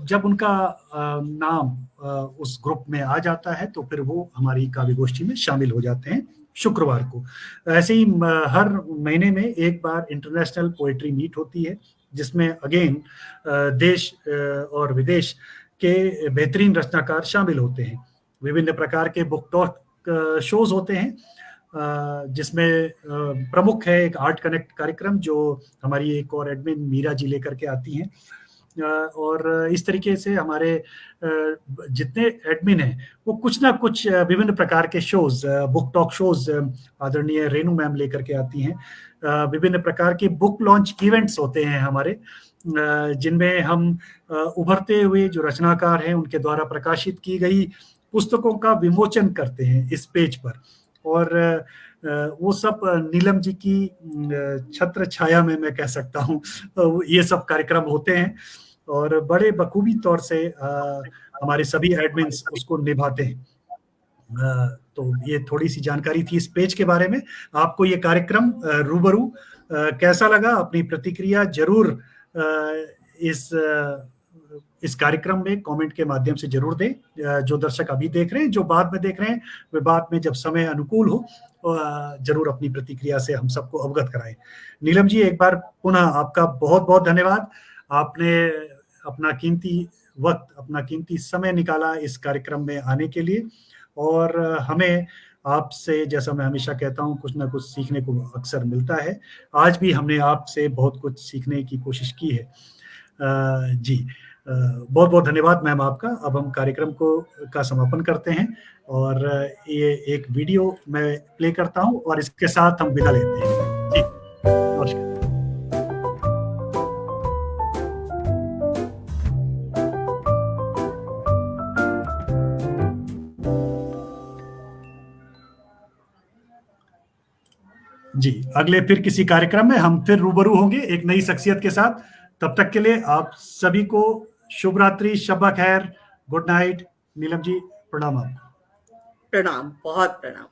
जब उनका नाम उस ग्रुप में आ जाता है तो फिर वो हमारी काव्य गोष्ठी में शामिल हो जाते हैं शुक्रवार को। ऐसे ही हर महीने में एक बार इंटरनेशनल पोएट्री मीट होती है, जिसमें अगेन देश और विदेश के बेहतरीन रचनाकार शामिल होते हैं। विभिन्न प्रकार के बुक टॉक शोज होते हैं, जिसमें प्रमुख है एक आर्ट कनेक्ट कार्यक्रम जो हमारी एक और एडमिन मीरा जी लेकर के आती हैं। और इस तरीके से हमारे जितने एडमिन हैं वो कुछ ना कुछ विभिन्न प्रकार के शोज, बुक टॉक शोज आदरणीय रेणु मैम लेकर के आती हैं। विभिन्न प्रकार के बुक लॉन्च इवेंट्स होते हैं हमारे, जिनमें हम उभरते हुए जो रचनाकार हैं उनके द्वारा प्रकाशित की गई पुस्तकों का विमोचन करते हैं इस पेज पर। और वो सब नीलम जी की छत्र छाया में मैं कह सकता हूँ ये सब कार्यक्रम होते हैं, और बड़े बखूबी तौर से हमारे सभी एडमिन्स उसको निभाते हैं। तो ये थोड़ी सी जानकारी थी इस पेज के बारे में। आपको ये कार्यक्रम रूबरू कैसा लगा? अपनी प्रतिक्रिया जरूर इस कार्यक्रम में कमेंट के माध्यम से जरूर दें। जो दर्शक अभी देख रहे हैं, जो बाद में देख रहे हैं, वे बाद में जब समय अनुकूल हो जरूर अपनी प्रतिक्रिया से हम सबको अवगत कराएं। नीलम जी, एक बार पुनः आपका बहुत बहुत धन्यवाद। आपने अपना कीमती वक्त, अपना कीमती समय निकाला इस कार्यक्रम में आने के लिए, और हमें आपसे, जैसा मैं हमेशा कहता हूं, कुछ ना कुछ सीखने को अक्सर मिलता है। आज भी हमने आपसे बहुत कुछ सीखने की कोशिश की है। जी, बहुत बहुत धन्यवाद मैम आपका। अब हम कार्यक्रम का समापन करते हैं, और ये एक वीडियो मैं प्ले करता हूं और इसके साथ हम विदा लेते हैं। जी, नमस्कार। जी, अगले फिर किसी कार्यक्रम में हम फिर रूबरू होंगे एक नई शख्सियत के साथ। तब तक के लिए आप सभी को शुभ रात्रि, शब्बा खैर, गुड नाइट। नीलम जी, प्रणाम।
प्रणाम, बहुत प्रणाम।